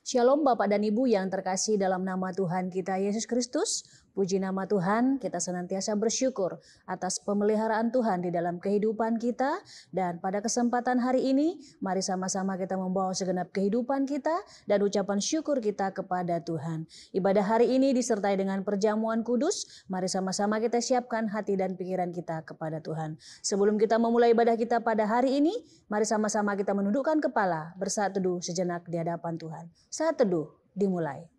Shalom Bapak dan Ibu yang terkasih dalam nama Tuhan kita Yesus Kristus. Puji nama Tuhan, kita senantiasa bersyukur atas pemeliharaan Tuhan di dalam kehidupan kita. Dan pada kesempatan hari ini, mari sama-sama kita membawa segenap kehidupan kita dan ucapan syukur kita kepada Tuhan. Ibadah hari ini disertai dengan perjamuan kudus. Mari sama-sama kita siapkan hati dan pikiran kita kepada Tuhan. Sebelum kita memulai ibadah kita pada hari ini, mari sama-sama kita menundukkan kepala, bersaat teduh sejenak di hadapan Tuhan. Saat teduh dimulai.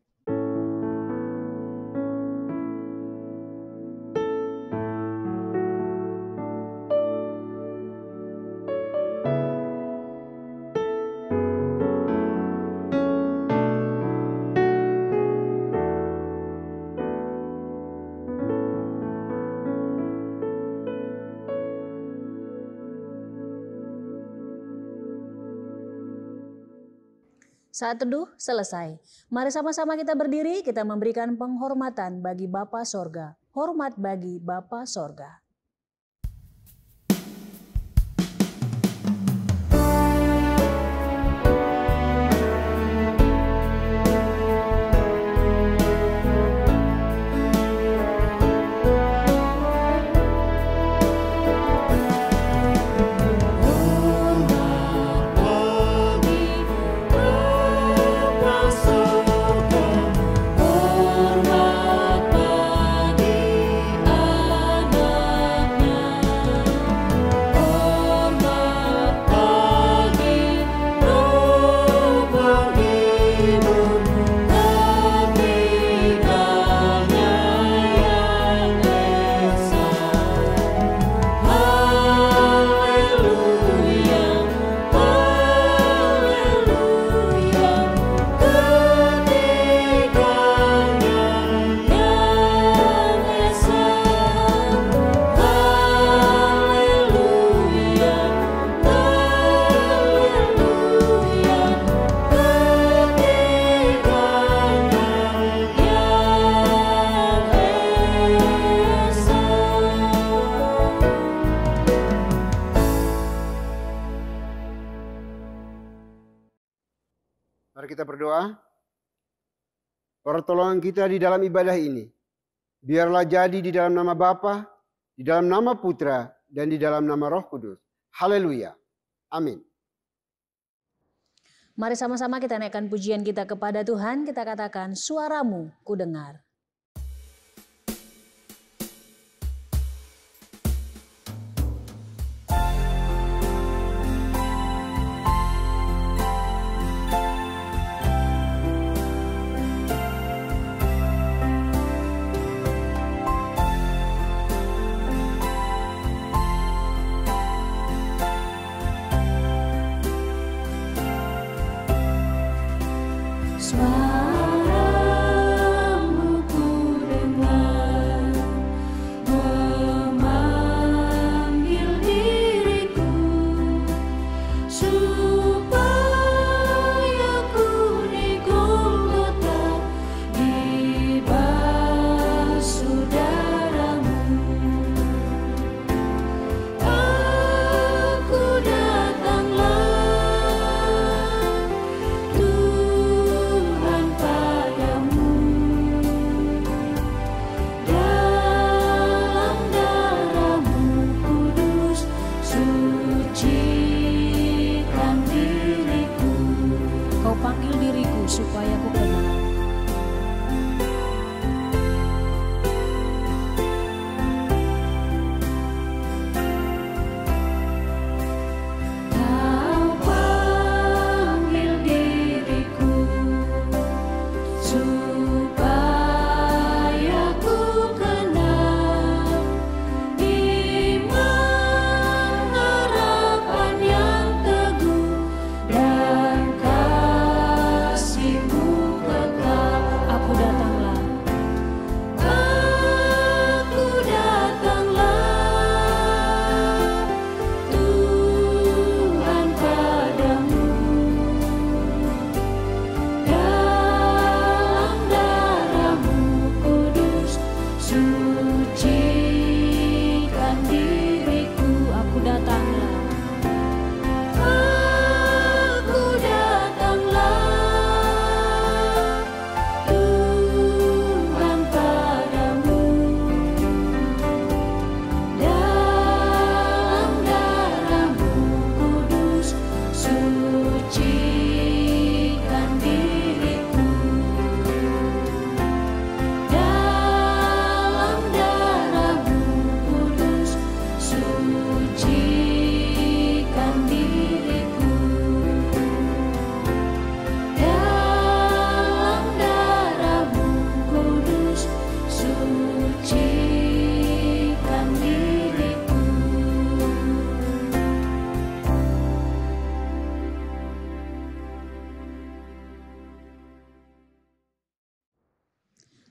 Saat teduh selesai. Mari sama-sama kita berdiri, kita memberikan penghormatan bagi Bapa Sorga. Hormat bagi Bapa Sorga. Mari kita berdoa. Pertolongan kita di dalam ibadah ini, biarlah jadi di dalam nama Bapa, di dalam nama Putra, dan di dalam nama Roh Kudus. Haleluya. Amin. Mari sama-sama kita naikkan pujian kita kepada Tuhan. Kita katakan, suaramu ku dengar. Suaramu ku dengar, memanggil diriku, supaya ku di Golgota dibasuh darah-Mu. Aku datanglah, Tuhan.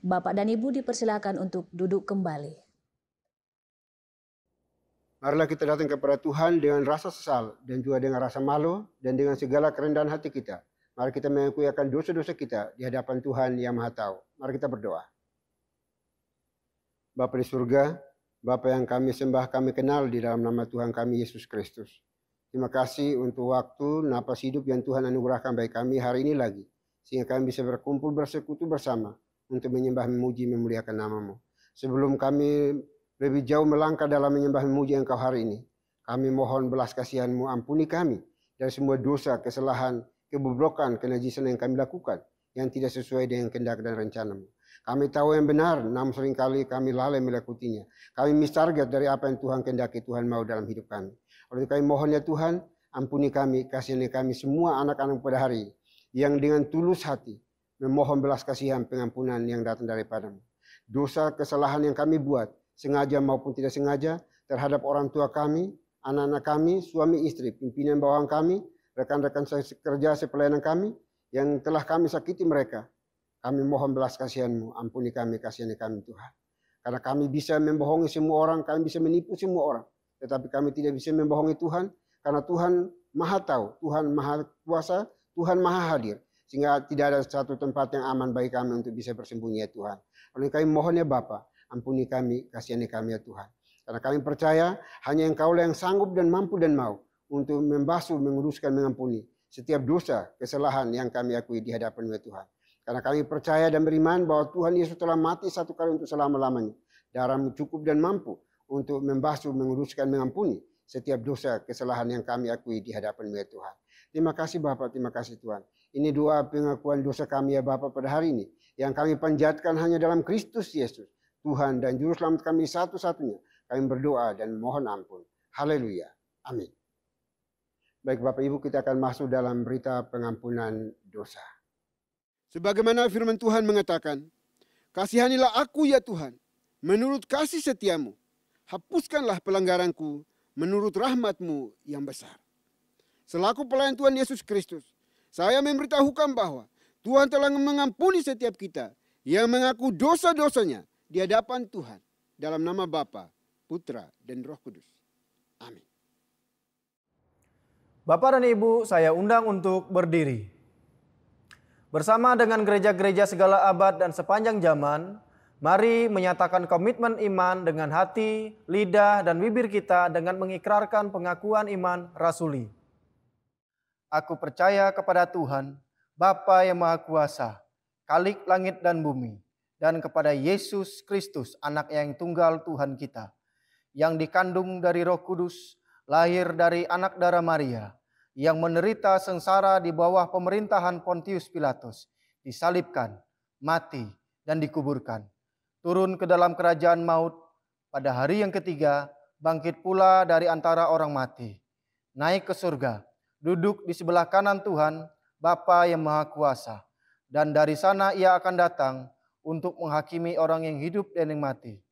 Bapak dan Ibu dipersilakan untuk duduk kembali. Marilah kita datang kepada Tuhan dengan rasa sesal dan juga dengan rasa malu dan dengan segala kerendahan hati kita. Mari kita mengakui akan dosa-dosa kita di hadapan Tuhan yang Maha Tahu. Mari kita berdoa. Bapa di surga, Bapa yang kami sembah, kami kenal di dalam nama Tuhan kami Yesus Kristus. Terima kasih untuk waktu, napas hidup yang Tuhan anugerahkan bagi kami hari ini lagi. Sehingga kami bisa berkumpul bersekutu bersama untuk menyembah, memuji, memuliakan nama-Mu. Sebelum kami lebih jauh melangkah dalam menyembah, memuji Engkau hari ini, kami mohon belas kasihan-Mu, ampuni kami dari semua dosa, kesalahan, kebobrokan, kenajisan yang kami lakukan, yang tidak sesuai dengan kehendak dan rencana-Mu. Kami tahu yang benar, namun seringkali kami lalai melakutinya. Kami miss target dari apa yang Tuhan kehendaki, Tuhan mau dalam hidup kami. Oleh itu kami mohon ya Tuhan, ampuni kami, kasihani kami semua anak-anak pada hari ini, yang dengan tulus hati memohon belas kasihan pengampunan yang datang daripada-Mu. Dosa kesalahan yang kami buat, sengaja maupun tidak sengaja, terhadap orang tua kami, anak-anak kami, suami istri, pimpinan bawahan kami, rekan-rekan kerja sepelayanan kami, yang telah kami sakiti mereka. Kami mohon belas kasihan-Mu, ampuni kami, kasihani kami Tuhan. Karena kami bisa membohongi semua orang, kami bisa menipu semua orang. Tetapi kami tidak bisa membohongi Tuhan, karena Tuhan Maha Tahu, Tuhan Maha Kuasa, Tuhan Maha Hadir. Sehingga tidak ada satu tempat yang aman bagi kami untuk bisa bersembunyi ya Tuhan. Oleh kami mohon ya Bapa, ampuni kami, kasihani kami ya Tuhan. Karena kami percaya hanya Engkau-lah yang sanggup dan mampu dan mau untuk membasuh, menguruskan, mengampuni setiap dosa, kesalahan yang kami akui di hadapan-Mu ya Tuhan. Karena kami percaya dan beriman bahwa Tuhan Yesus telah mati satu kali untuk selama-lamanya. Darah-Mu cukup dan mampu untuk membasuh, menguruskan, mengampuni setiap dosa, kesalahan yang kami akui di hadapan-Mu ya Tuhan. Terima kasih Bapak, terima kasih Tuhan. Ini doa pengakuan dosa kami ya Bapak pada hari ini. Yang kami panjatkan hanya dalam Kristus Yesus, Tuhan dan Juru Selamat kami satu-satunya. Kami berdoa dan mohon ampun. Haleluya. Amin. Baik Bapak Ibu, kita akan masuk dalam berita pengampunan dosa. Sebagaimana firman Tuhan mengatakan, kasihanilah aku ya Tuhan, menurut kasih setiamu. Hapuskanlah pelanggaranku, menurut rahmat-Mu yang besar. Selaku pelayan Tuhan Yesus Kristus, saya memberitahukan bahwa Tuhan telah mengampuni setiap kita yang mengaku dosa-dosanya di hadapan Tuhan. Dalam nama Bapa, Putra, dan Roh Kudus. Amin. Bapak dan Ibu, saya undang untuk berdiri. Bersama dengan gereja-gereja segala abad dan sepanjang zaman, mari menyatakan komitmen iman dengan hati, lidah, dan bibir kita dengan mengikrarkan pengakuan iman rasuli. Aku percaya kepada Tuhan, Bapa yang Maha Kuasa, Khalik langit dan bumi, dan kepada Yesus Kristus, anak yang tunggal Tuhan kita, yang dikandung dari Roh Kudus, lahir dari anak darah Maria, yang menderita sengsara di bawah pemerintahan Pontius Pilatus, disalibkan, mati, dan dikuburkan. Turun ke dalam kerajaan maut, pada hari yang ketiga, bangkit pula dari antara orang mati. Naik ke surga, duduk di sebelah kanan Tuhan, Bapa yang Maha Kuasa. Dan dari sana ia akan datang untuk menghakimi orang yang hidup dan yang mati.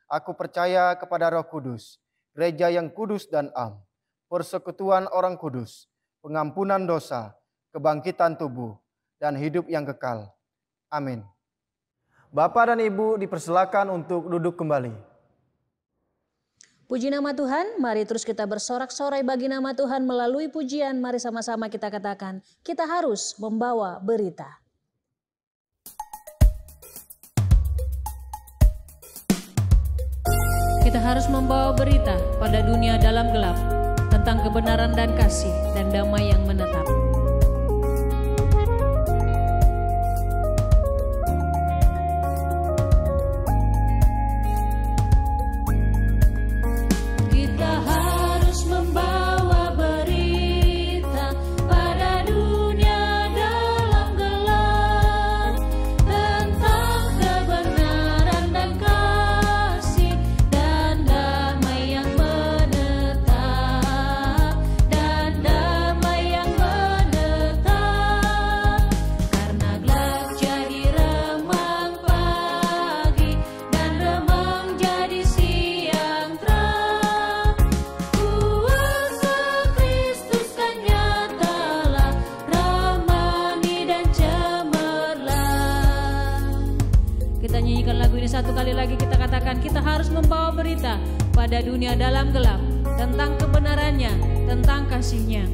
Aku percaya kepada Roh Kudus, gereja yang kudus dan am, persekutuan orang kudus, pengampunan dosa, kebangkitan tubuh, dan hidup yang kekal. Amin. Bapak dan Ibu dipersilakan untuk duduk kembali. Puji nama Tuhan, mari terus kita bersorak-sorai bagi nama Tuhan melalui pujian. Mari sama-sama kita katakan, kita harus membawa berita. Kita harus membawa berita pada dunia dalam gelap tentang kebenaran dan kasih dan damai yang menetap. Kita harus membawa berita pada dunia dalam gelap tentang kebenaran dan kasih dan damai yang menetap, dan damai yang menetap. satu kali lagi kita katakan, kita harus membawa berita pada dunia dalam gelap tentang kebenarannya, tentang kasih-Nya.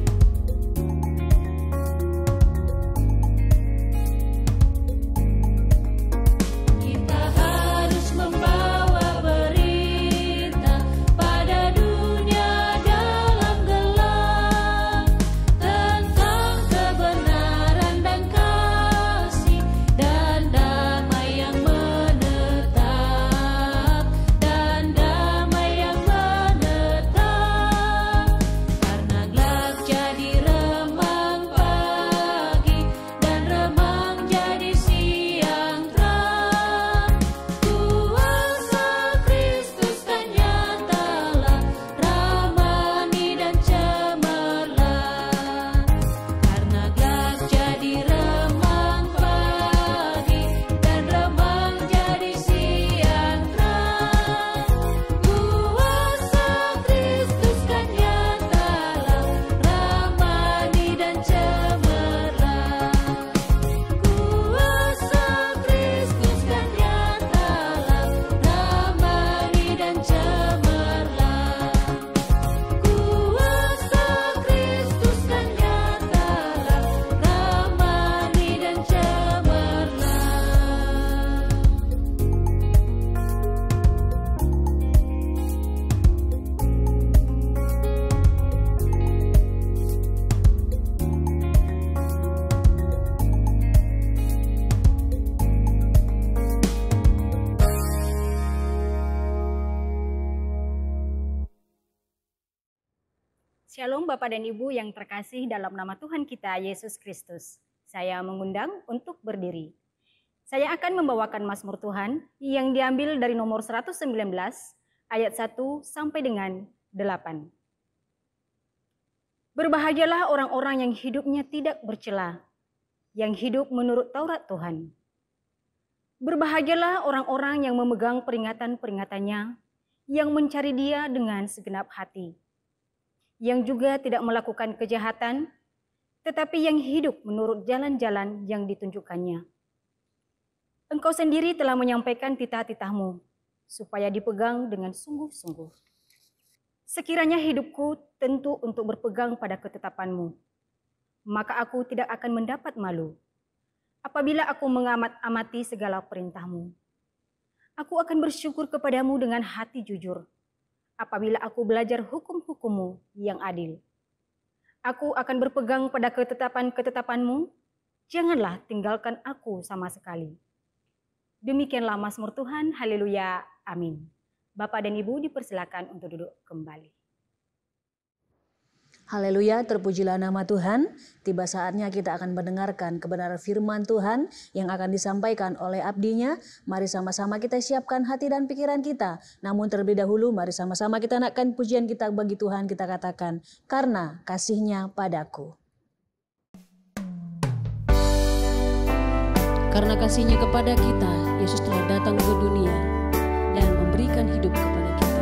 Shalom Bapak dan Ibu yang terkasih dalam nama Tuhan kita Yesus Kristus. Saya mengundang untuk berdiri. Saya akan membawakan Mazmur Tuhan yang diambil dari nomor 119 ayat 1 sampai dengan 8. Berbahagialah orang-orang yang hidupnya tidak bercela, yang hidup menurut Taurat Tuhan. Berbahagialah orang-orang yang memegang peringatan-peringatannya, yang mencari Dia dengan segenap hati, yang juga tidak melakukan kejahatan, tetapi yang hidup menurut jalan-jalan yang ditunjukkannya. Engkau sendiri telah menyampaikan titah-titahmu, supaya dipegang dengan sungguh-sungguh. Sekiranya hidupku tentu untuk berpegang pada ketetapanmu, maka aku tidak akan mendapat malu. Apabila aku mengamat-amati segala perintahmu, aku akan bersyukur kepadamu dengan hati jujur. Apabila aku belajar hukum-hukum-Mu yang adil, aku akan berpegang pada ketetapan-ketetapan-Mu, janganlah tinggalkan aku sama sekali. Demikianlah Mazmur Tuhan, haleluya, amin. Bapak dan Ibu dipersilakan untuk duduk kembali. Haleluya, terpujilah nama Tuhan. Tiba saatnya kita akan mendengarkan kebenaran firman Tuhan yang akan disampaikan oleh abdinya. Mari sama-sama kita siapkan hati dan pikiran kita. Namun terlebih dahulu mari sama-sama kita naikkan pujian kita bagi Tuhan. Kita katakan, karena kasih-Nya padaku. Karena kasih-Nya kepada kita, Yesus telah datang ke dunia dan memberikan hidup kepada kita.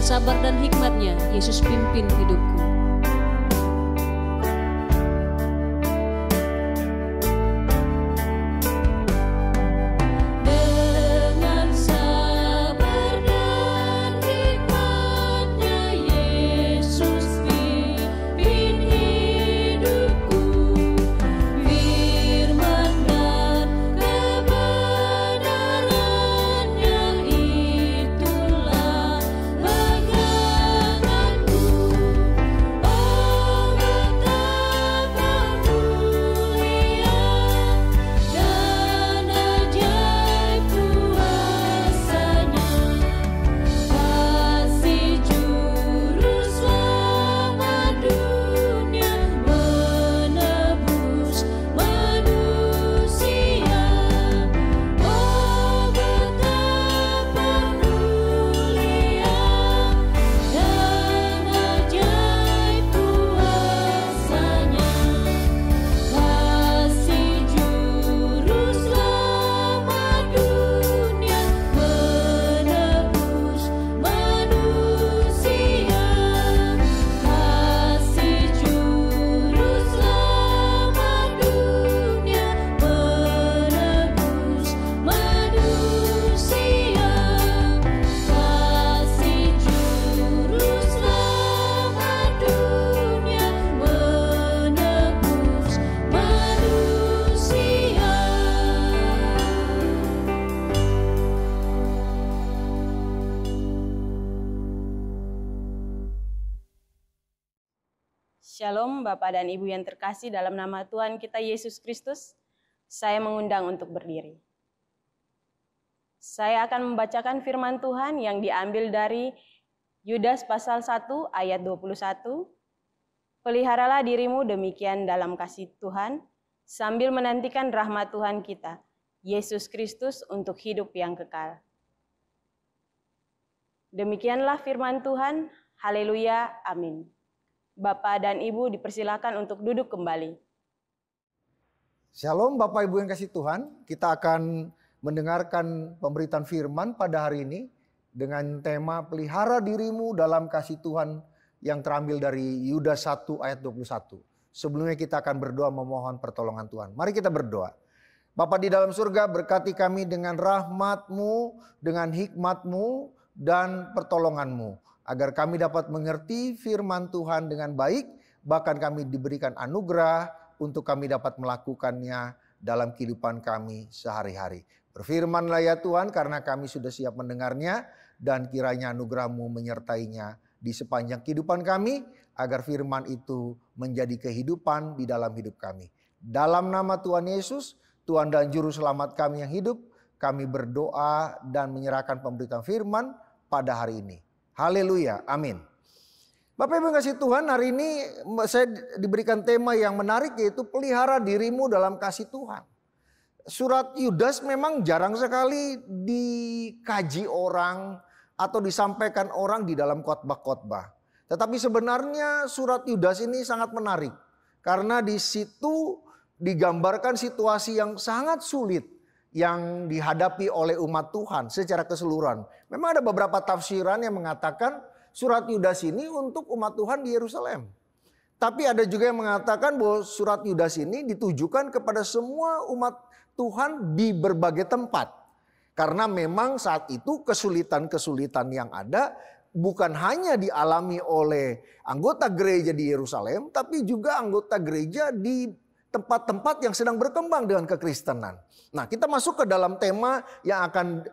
Sabar dan hikmat-Nya, Yesus pimpin hidupku. Dengan sabar dan hikmat-Nya, Yesus pimpin hidupku. Firman dan kebenaran-Nya itulah peganganku. Shalom Bapak dan Ibu yang terkasih, dalam nama Tuhan kita Yesus Kristus, saya mengundang untuk berdiri. Saya akan membacakan firman Tuhan yang diambil dari Yudas pasal 1 ayat 21. Peliharalah dirimu demikian dalam kasih Tuhan, sambil menantikan rahmat Tuhan kita, Yesus Kristus, untuk hidup yang kekal. Demikianlah firman Tuhan, haleluya, amin. Bapak dan Ibu dipersilakan untuk duduk kembali. Shalom Bapak Ibu yang kasih Tuhan, kita akan mendengarkan pemberitaan firman pada hari ini dengan tema pelihara dirimu dalam kasih Tuhan yang terambil dari Yudas 1 ayat 21. Sebelumnya kita akan berdoa memohon pertolongan Tuhan. Mari kita berdoa. Bapa di dalam surga, berkati kami dengan rahmat-Mu, dengan hikmat-Mu dan pertolongan-Mu, agar kami dapat mengerti firman Tuhan dengan baik, bahkan kami diberikan anugerah untuk kami dapat melakukannya dalam kehidupan kami sehari-hari. Berfirmanlah ya Tuhan, karena kami sudah siap mendengarnya, dan kiranya anugerah-Mu menyertainya di sepanjang kehidupan kami, agar firman itu menjadi kehidupan di dalam hidup kami. Dalam nama Tuhan Yesus, Tuhan dan Juru Selamat kami yang hidup, kami berdoa dan menyerahkan pemberitaan firman pada hari ini. Haleluya, amin. Bapak Ibu yang kasih Tuhan, hari ini saya diberikan tema yang menarik, yaitu pelihara dirimu dalam kasih Tuhan. Surat Yudas memang jarang sekali dikaji orang atau disampaikan orang di dalam khotbah-khotbah. Tetapi sebenarnya surat Yudas ini sangat menarik, karena di situ digambarkan situasi yang sangat sulit yang dihadapi oleh umat Tuhan secara keseluruhan. Memang ada beberapa tafsiran yang mengatakan surat Yudas ini untuk umat Tuhan di Yerusalem. Tapi ada juga yang mengatakan bahwa surat Yudas ini ditujukan kepada semua umat Tuhan di berbagai tempat. Karena memang saat itu kesulitan-kesulitan yang ada bukan hanya dialami oleh anggota gereja di Yerusalem, tapi juga anggota gereja di tempat-tempat yang sedang berkembang dengan kekristenan. Nah, kita masuk ke dalam tema yang akan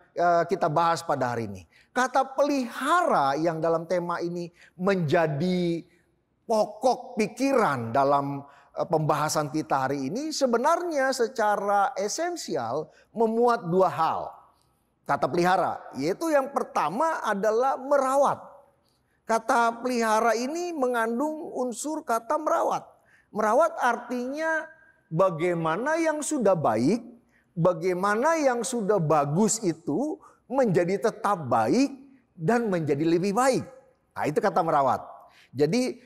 kita bahas pada hari ini. Kata pelihara yang dalam tema ini menjadi pokok pikiran dalam pembahasan kita hari ini sebenarnya secara esensial memuat dua hal. Kata pelihara, yaitu yang pertama adalah merawat. Kata pelihara ini mengandung unsur kata merawat. Merawat artinya bagaimana yang sudah baik, bagaimana yang sudah bagus itu menjadi tetap baik dan menjadi lebih baik. Nah, itu kata merawat. Jadi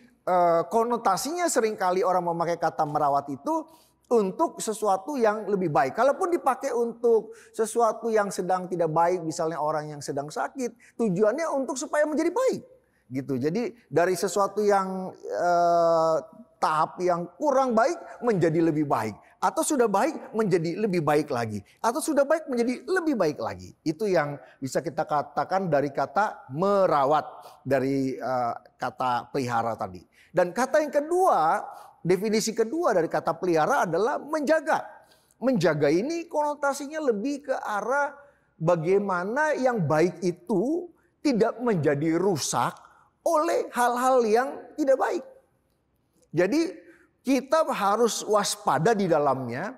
konotasinya seringkali orang memakai kata merawat itu untuk sesuatu yang lebih baik. Kalaupun dipakai untuk sesuatu yang sedang tidak baik, misalnya orang yang sedang sakit, tujuannya untuk supaya menjadi baik. Gitu. Jadi dari sesuatu yang tahap yang kurang baik menjadi lebih baik, atau sudah baik menjadi lebih baik lagi, atau sudah baik menjadi lebih baik lagi. Itu yang bisa kita katakan dari kata merawat, dari kata pelihara tadi. Dan kata yang kedua, definisi kedua dari kata pelihara adalah menjaga. Menjaga ini konotasinya lebih ke arah bagaimana yang baik itu tidak menjadi rusak oleh hal-hal yang tidak baik. Jadi kita harus waspada di dalamnya.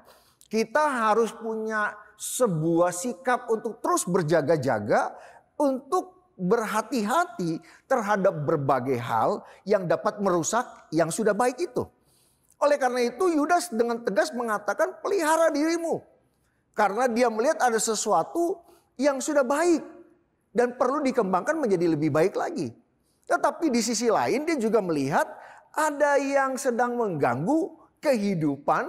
Kita harus punya sebuah sikap untuk terus berjaga-jaga, untuk berhati-hati terhadap berbagai hal yang dapat merusak yang sudah baik itu. Oleh karena itu Yudas dengan tegas mengatakan pelihara dirimu. Karena dia melihat ada sesuatu yang sudah baik dan perlu dikembangkan menjadi lebih baik lagi. Tetapi di sisi lain dia juga melihat ada yang sedang mengganggu kehidupan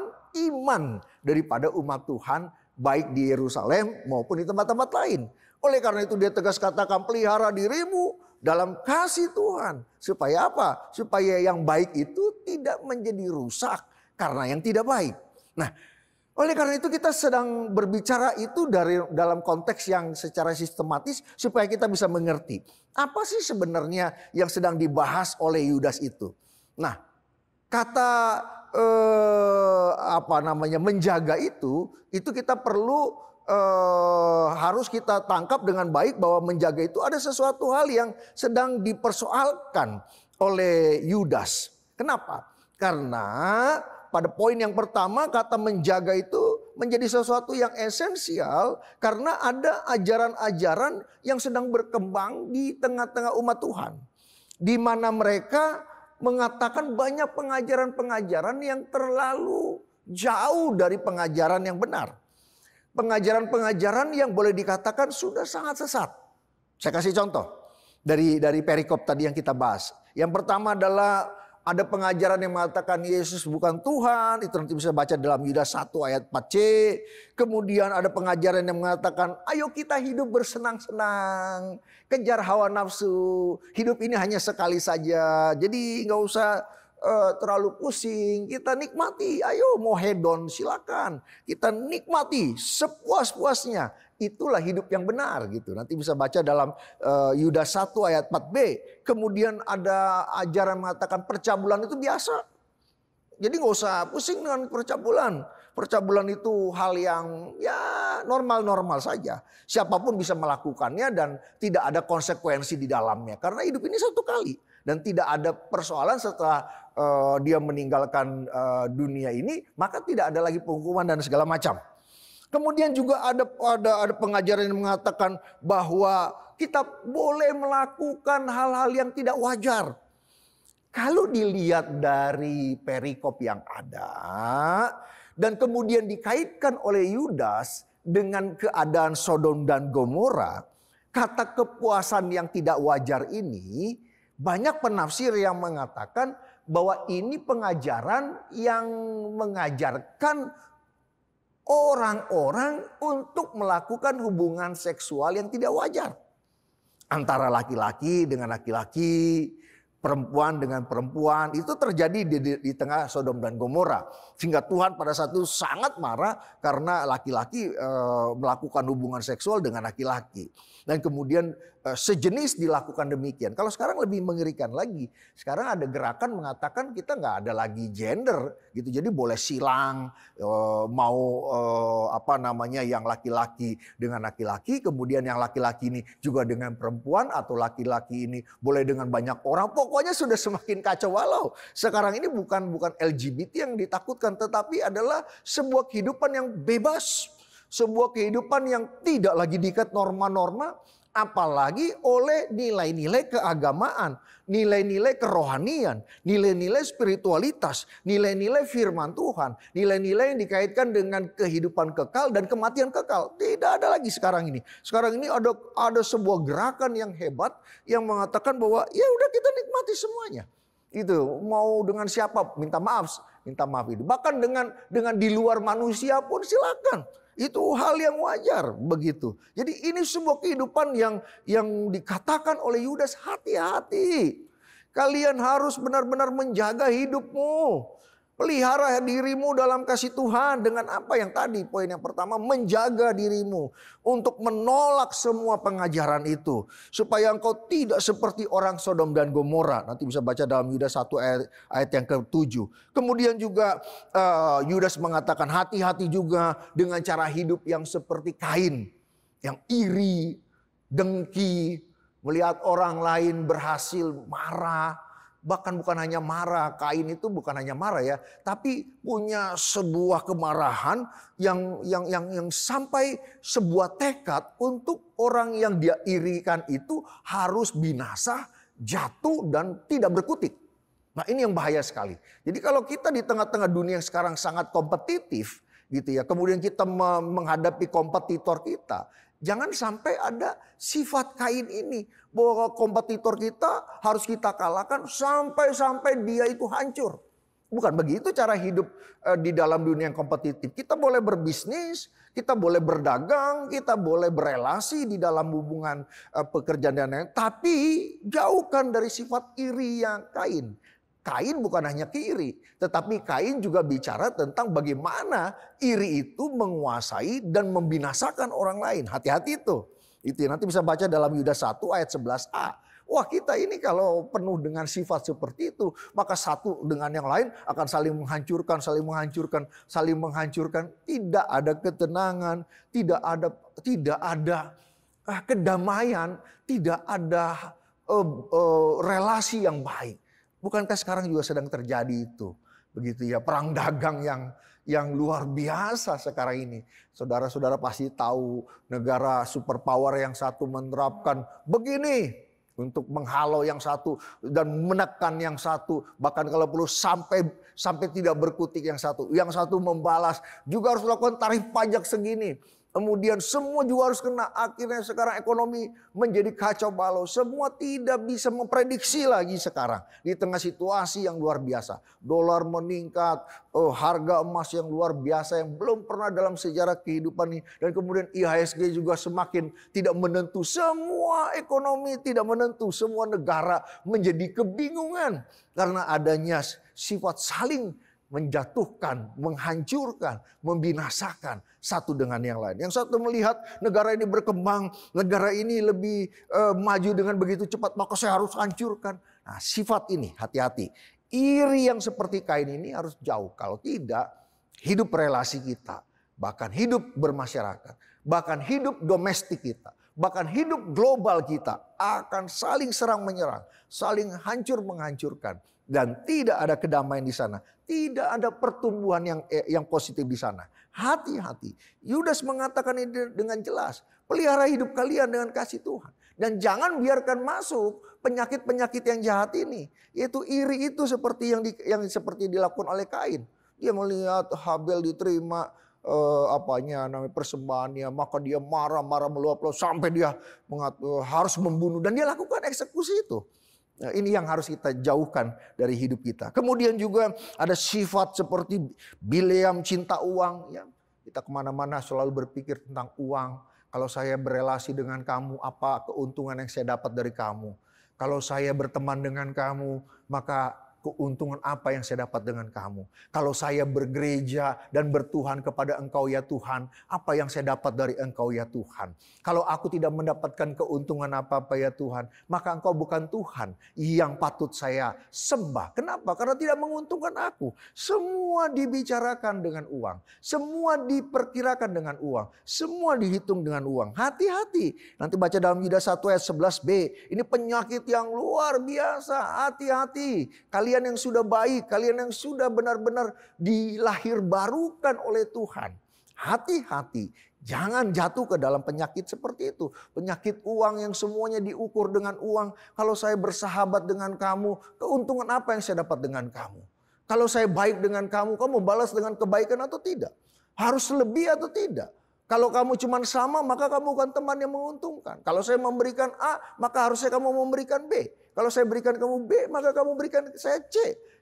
iman daripada umat Tuhan baik di Yerusalem maupun di tempat-tempat lain. Oleh karena itu dia tegas katakan pelihara dirimu dalam kasih Tuhan. Supaya apa? Supaya yang baik itu tidak menjadi rusak karena yang tidak baik. Nah, oleh karena itu kita sedang berbicara itu dalam konteks yang secara sistematis supaya kita bisa mengerti. Apa sih sebenarnya yang sedang dibahas oleh Yudas itu? Nah, kata menjaga itu kita perlu harus kita tangkap dengan baik bahwa menjaga itu ada sesuatu hal yang sedang dipersoalkan oleh Yudas. Kenapa? Karena pada poin yang pertama kata menjaga itu menjadi sesuatu yang esensial karena ada ajaran-ajaran yang sedang berkembang di tengah-tengah umat Tuhan. Di mana mereka mengatakan banyak pengajaran-pengajaran yang terlalu jauh dari pengajaran yang benar. Pengajaran-pengajaran yang boleh dikatakan sudah sangat sesat. Saya kasih contoh dari perikop tadi yang kita bahas. Yang pertama adalah ada pengajaran yang mengatakan Yesus bukan Tuhan. Itu nanti bisa baca dalam Yudas 1 ayat 4c. Kemudian ada pengajaran yang mengatakan ayo kita hidup bersenang-senang. Kejar hawa nafsu. Hidup ini hanya sekali saja. Jadi nggak usah terlalu pusing. Kita nikmati. Ayo mau hedon silakan. Kita nikmati sepuas-puasnya. Itulah hidup yang benar gitu. Nanti bisa baca dalam Yudas 1 ayat 4b. Kemudian ada ajaran mengatakan percabulan itu biasa. Jadi nggak usah pusing dengan percabulan. Percabulan itu hal yang ya normal-normal saja. Siapapun bisa melakukannya dan tidak ada konsekuensi di dalamnya. Karena hidup ini satu kali. Dan tidak ada persoalan setelah dia meninggalkan dunia ini. Maka tidak ada lagi penghukuman dan segala macam. Kemudian juga ada pengajaran yang mengatakan bahwa kita boleh melakukan hal-hal yang tidak wajar. Kalau dilihat dari perikop yang ada dan kemudian dikaitkan oleh Yudas dengan keadaan Sodom dan Gomora, kata kepuasan yang tidak wajar ini banyak penafsir yang mengatakan bahwa ini pengajaran yang mengajarkan orang-orang untuk melakukan hubungan seksual yang tidak wajar. Antara laki-laki dengan laki-laki, perempuan dengan perempuan. Itu terjadi di tengah Sodom dan Gomora. Sehingga Tuhan pada saat itu sangat marah karena laki-laki melakukan hubungan seksual dengan laki-laki. Dan kemudian sejenis dilakukan demikian. Kalau sekarang lebih mengerikan lagi. Sekarang ada gerakan mengatakan kita nggak ada lagi gender gitu. Jadi boleh silang yang laki-laki dengan laki-laki, kemudian yang laki-laki ini juga dengan perempuan atau laki-laki ini boleh dengan banyak orang. Pokoknya sudah semakin kacau balau. Sekarang ini bukan LGBT yang ditakutkan, tetapi adalah sebuah kehidupan yang bebas. Sebuah kehidupan yang tidak lagi diikat norma-norma, apalagi oleh nilai-nilai keagamaan, nilai-nilai kerohanian, nilai-nilai spiritualitas, nilai-nilai firman Tuhan, nilai-nilai yang dikaitkan dengan kehidupan kekal dan kematian kekal. Tidak ada lagi sekarang ini. Sekarang ini ada sebuah gerakan yang hebat yang mengatakan bahwa ya udah kita nikmati semuanya. Itu mau dengan siapa minta maaf itu. Bahkan dengan di luar manusia pun silakan. Itu hal yang wajar begitu. Jadi ini sebuah kehidupan yang dikatakan oleh Yudas, hati-hati. Kalian harus benar-benar menjaga hidupmu. Pelihara dirimu dalam kasih Tuhan dengan apa yang tadi poin yang pertama, menjaga dirimu untuk menolak semua pengajaran itu supaya engkau tidak seperti orang Sodom dan Gomora. Nanti bisa baca dalam Yudas 1 ayat yang ke-7. Kemudian juga Yudas mengatakan hati-hati juga dengan cara hidup yang seperti Kain, yang iri, dengki, melihat orang lain berhasil marah. Bahkan bukan hanya marah, Kain itu bukan hanya marah ya, tapi punya sebuah kemarahan yang sampai sebuah tekad untuk orang yang dia irikan itu harus binasa, jatuh dan tidak berkutik. Nah ini yang bahaya sekali. Jadi kalau kita di tengah-tengah dunia yang sekarang sangat kompetitif gitu ya, kemudian kita menghadapi kompetitor kita, jangan sampai ada sifat Kain ini. Bahwa kompetitor kita harus kita kalahkan sampai dia itu hancur. Bukan begitu cara hidup di dalam dunia yang kompetitif. Kita boleh berbisnis, kita boleh berdagang, kita boleh berelasi di dalam hubungan pekerjaan dan lain-lain. Tapi jauhkan dari sifat iri yang Kain. Kain bukan hanya iri, tetapi Kain juga bicara tentang bagaimana iri itu menguasai dan membinasakan orang lain. Hati-hati itu. Itu nanti bisa baca dalam Yudas 1 ayat 11a. Wah kita ini kalau penuh dengan sifat seperti itu, maka satu dengan yang lain akan saling menghancurkan. Tidak ada ketenangan, tidak ada kedamaian, tidak ada relasi yang baik. Bukankah sekarang juga sedang terjadi itu? begitu ya, perang dagang yang luar biasa sekarang ini. Saudara-saudara pasti tahu negara superpower yang satu menerapkan begini untuk menghalau yang satu dan menekan yang satu, bahkan kalau perlu sampai tidak berkutik yang satu. Yang satu membalas juga harus melakukan tarif pajak segini. Kemudian semua juga harus kena. Akhirnya sekarang ekonomi menjadi kacau balau. Semua tidak bisa memprediksi lagi sekarang. Di tengah situasi yang luar biasa. Dolar meningkat, harga emas yang luar biasa yang belum pernah dalam sejarah kehidupan ini. Dan kemudian IHSG juga semakin tidak menentu. Semua ekonomi tidak menentu. Semua negara menjadi kebingungan. Karena adanya sifat saling menjatuhkan, menghancurkan, membinasakan satu dengan yang lain. Yang satu melihat negara ini berkembang, negara ini lebih maju dengan begitu cepat, maka saya harus hancurkan. Nah, sifat ini hati-hati. Iri yang seperti Kain ini harus jauh. Kalau tidak, hidup relasi kita, bahkan hidup bermasyarakat, bahkan hidup domestik kita, bahkan hidup global kita akan saling serang menyerang, saling hancur menghancurkan. Dan tidak ada kedamaian di sana. Tidak ada pertumbuhan yang positif di sana. Hati-hati. Yudas mengatakan ini dengan jelas. Pelihara hidup kalian dengan kasih Tuhan. Dan jangan biarkan masuk penyakit-penyakit yang jahat ini. Yaitu iri itu seperti yang seperti dilakukan oleh Kain. Dia melihat Habel diterima persembahannya. Maka dia marah-marah meluap-luap sampai dia harus membunuh. Dan dia lakukan eksekusi itu. Nah, ini yang harus kita jauhkan dari hidup kita. Kemudian juga ada sifat seperti Bileam cinta uang. Ya. Kita kemana-mana selalu berpikir tentang uang. Kalau saya berelasi dengan kamu, apa keuntungan yang saya dapat dari kamu? Kalau saya berteman dengan kamu, maka keuntungan apa yang saya dapat dengan kamu? Kalau saya bergereja dan bertuhan kepada Engkau ya Tuhan, apa yang saya dapat dari Engkau ya Tuhan? Kalau aku tidak mendapatkan keuntungan apa-apa ya Tuhan, maka Engkau bukan Tuhan yang patut saya sembah. Kenapa? Karena tidak menguntungkan aku. Semua dibicarakan dengan uang. Semua diperkirakan dengan uang. Semua dihitung dengan uang. Hati-hati. Nanti baca dalam Yudas 1 ayat 11b. Ini penyakit yang luar biasa. Hati-hati. Kalian yang sudah baik, kalian yang sudah benar-benar dilahirbarukan oleh Tuhan. Hati-hati. Jangan jatuh ke dalam penyakit seperti itu. Penyakit uang yang semuanya diukur dengan uang. Kalau saya bersahabat dengan kamu, keuntungan apa yang saya dapat dengan kamu? Kalau saya baik dengan kamu, kamu balas dengan kebaikan atau tidak? Harus lebih atau tidak? Kalau kamu cuma sama, maka kamu bukan teman yang menguntungkan. Kalau saya memberikan A, maka harusnya kamu memberikan B. Kalau saya berikan kamu B, maka kamu berikan saya C.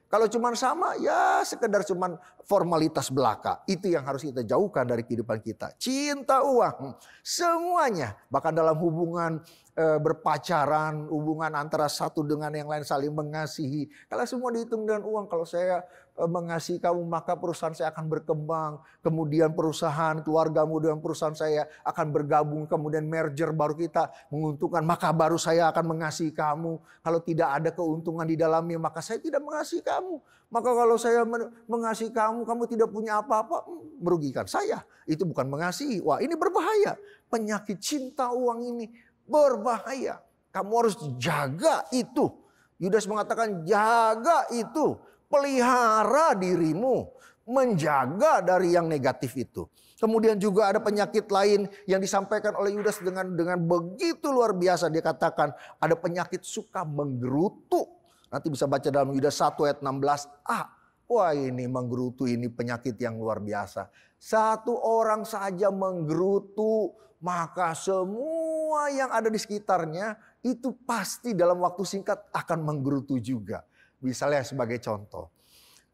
Kalau cuma sama, ya sekedar cuma formalitas belaka. Itu yang harus kita jauhkan dari kehidupan kita. Cinta uang, semuanya. Bahkan dalam hubungan berpacaran, hubungan antara satu dengan yang lain saling mengasihi. Kalau semua dihitung dengan uang, kalau saya mengasihi kamu maka perusahaan saya akan berkembang. Kemudian perusahaan keluargamu dengan perusahaan saya akan bergabung. Kemudian merger baru kita menguntungkan. Maka baru saya akan mengasihi kamu. Kalau tidak ada keuntungan di dalamnya maka saya tidak mengasihi kamu. Maka kalau saya mengasihi kamu, kamu tidak punya apa-apa, merugikan saya. Itu bukan mengasihi. Wah, ini berbahaya. Penyakit cinta uang ini berbahaya. Kamu harus jaga itu. Yudas mengatakan jaga itu. Pelihara dirimu. Menjaga dari yang negatif itu. Kemudian juga ada penyakit lain yang disampaikan oleh Yudas dengan begitu luar biasa. Dia katakan ada penyakit suka menggerutu. Nanti bisa baca dalam Yudas 1 ayat 16a. Wah, ini menggerutu, ini penyakit yang luar biasa. Satu orang saja menggerutu, maka semua yang ada di sekitarnya itu pasti dalam waktu singkat akan menggerutu juga. Misalnya sebagai contoh,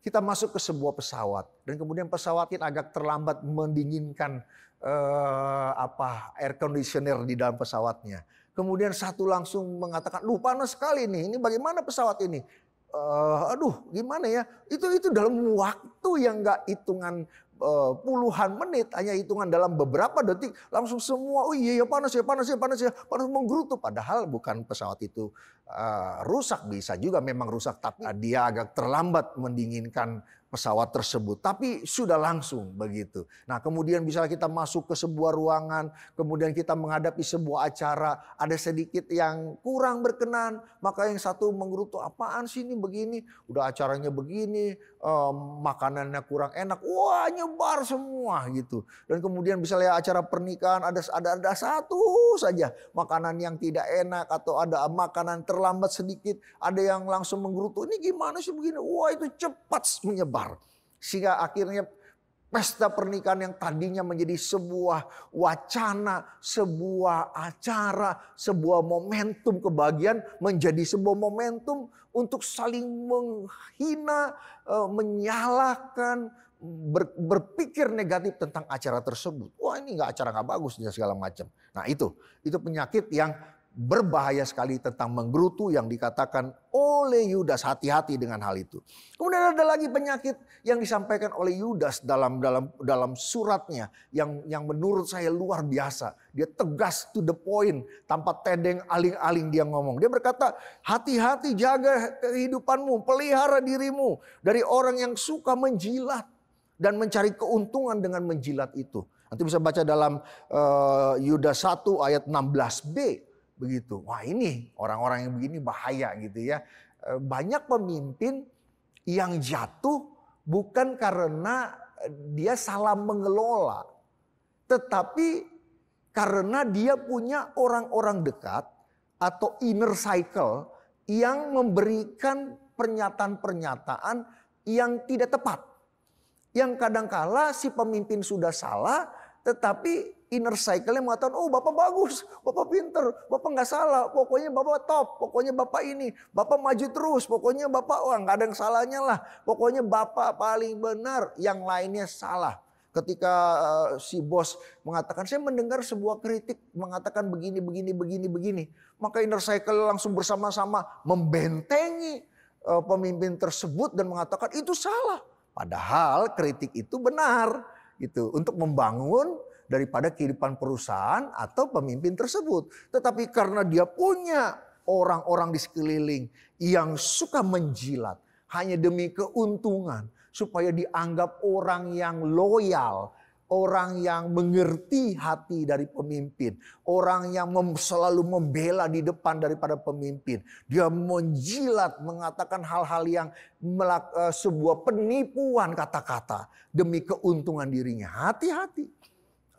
kita masuk ke sebuah pesawat dan kemudian pesawat ini agak terlambat mendinginkan air conditioner di dalam pesawatnya. Kemudian satu langsung mengatakan, "Duh, panas sekali nih. Ini bagaimana pesawat ini?" Gimana ya? Itu dalam waktu yang enggak hitungan puluhan menit, hanya hitungan dalam beberapa detik langsung semua, "Oh iya ya panas menggerutu." Padahal bukan pesawat itu rusak, bisa juga memang rusak, tapi dia agak terlambat mendinginkan pesawat tersebut, tapi sudah langsung begitu. Nah, kemudian misalnya kita masuk ke sebuah ruangan, kemudian kita menghadapi sebuah acara, ada sedikit yang kurang berkenan, maka yang satu menggerutu, apaan sih ini begini, udah acaranya begini, makanannya kurang enak, wah nyebar semua gitu. Dan kemudian misalnya acara pernikahan ada satu saja makanan yang tidak enak atau ada makanan terlambat sedikit, ada yang langsung menggerutu, ini gimana sih begini, wah itu cepat menyebar. Sehingga akhirnya pesta pernikahan yang tadinya menjadi sebuah wacana, sebuah acara, sebuah momentum kebahagiaan menjadi sebuah momentum untuk saling menghina, menyalahkan, berpikir negatif tentang acara tersebut. Wah ini acara nggak bagus dan segala macam. Nah itu penyakit yang berbahaya sekali tentang menggerutu yang dikatakan oleh Yudas. Hati-hati dengan hal itu. Kemudian ada lagi penyakit yang disampaikan oleh Yudas dalam suratnya yang menurut saya luar biasa. Dia tegas to the point, tanpa tedeng aling-aling dia ngomong. Dia berkata, hati-hati jaga kehidupanmu, pelihara dirimu dari orang yang suka menjilat dan mencari keuntungan dengan menjilat itu. Nanti bisa baca dalam Yudas 1 ayat 16b. Begitu. Wah ini orang-orang yang begini bahaya gitu ya. Banyak pemimpin yang jatuh bukan karena dia salah mengelola. Tetapi karena dia punya orang-orang dekat atau inner cycle yang memberikan pernyataan-pernyataan yang tidak tepat. Yang kadangkala si pemimpin sudah salah tetapi inner cycle-nya mengatakan, oh Bapak bagus, Bapak pinter, Bapak nggak salah, pokoknya Bapak top, pokoknya Bapak ini, Bapak maju terus, pokoknya Bapak nggak ada yang salahnya lah, pokoknya Bapak paling benar, yang lainnya salah. Ketika si bos mengatakan, saya mendengar sebuah kritik mengatakan begini, maka inner cycle langsung bersama-sama membentengi pemimpin tersebut dan mengatakan itu salah. Padahal kritik itu benar. Gitu, untuk membangun daripada kehidupan perusahaan atau pemimpin tersebut. Tetapi karena dia punya orang-orang di sekeliling yang suka menjilat hanya demi keuntungan, supaya dianggap orang yang loyal, orang yang mengerti hati dari pemimpin, orang yang selalu membela di depan daripada pemimpin. Dia menjilat, mengatakan hal-hal yang sebuah penipuan kata-kata demi keuntungan dirinya. Hati-hati.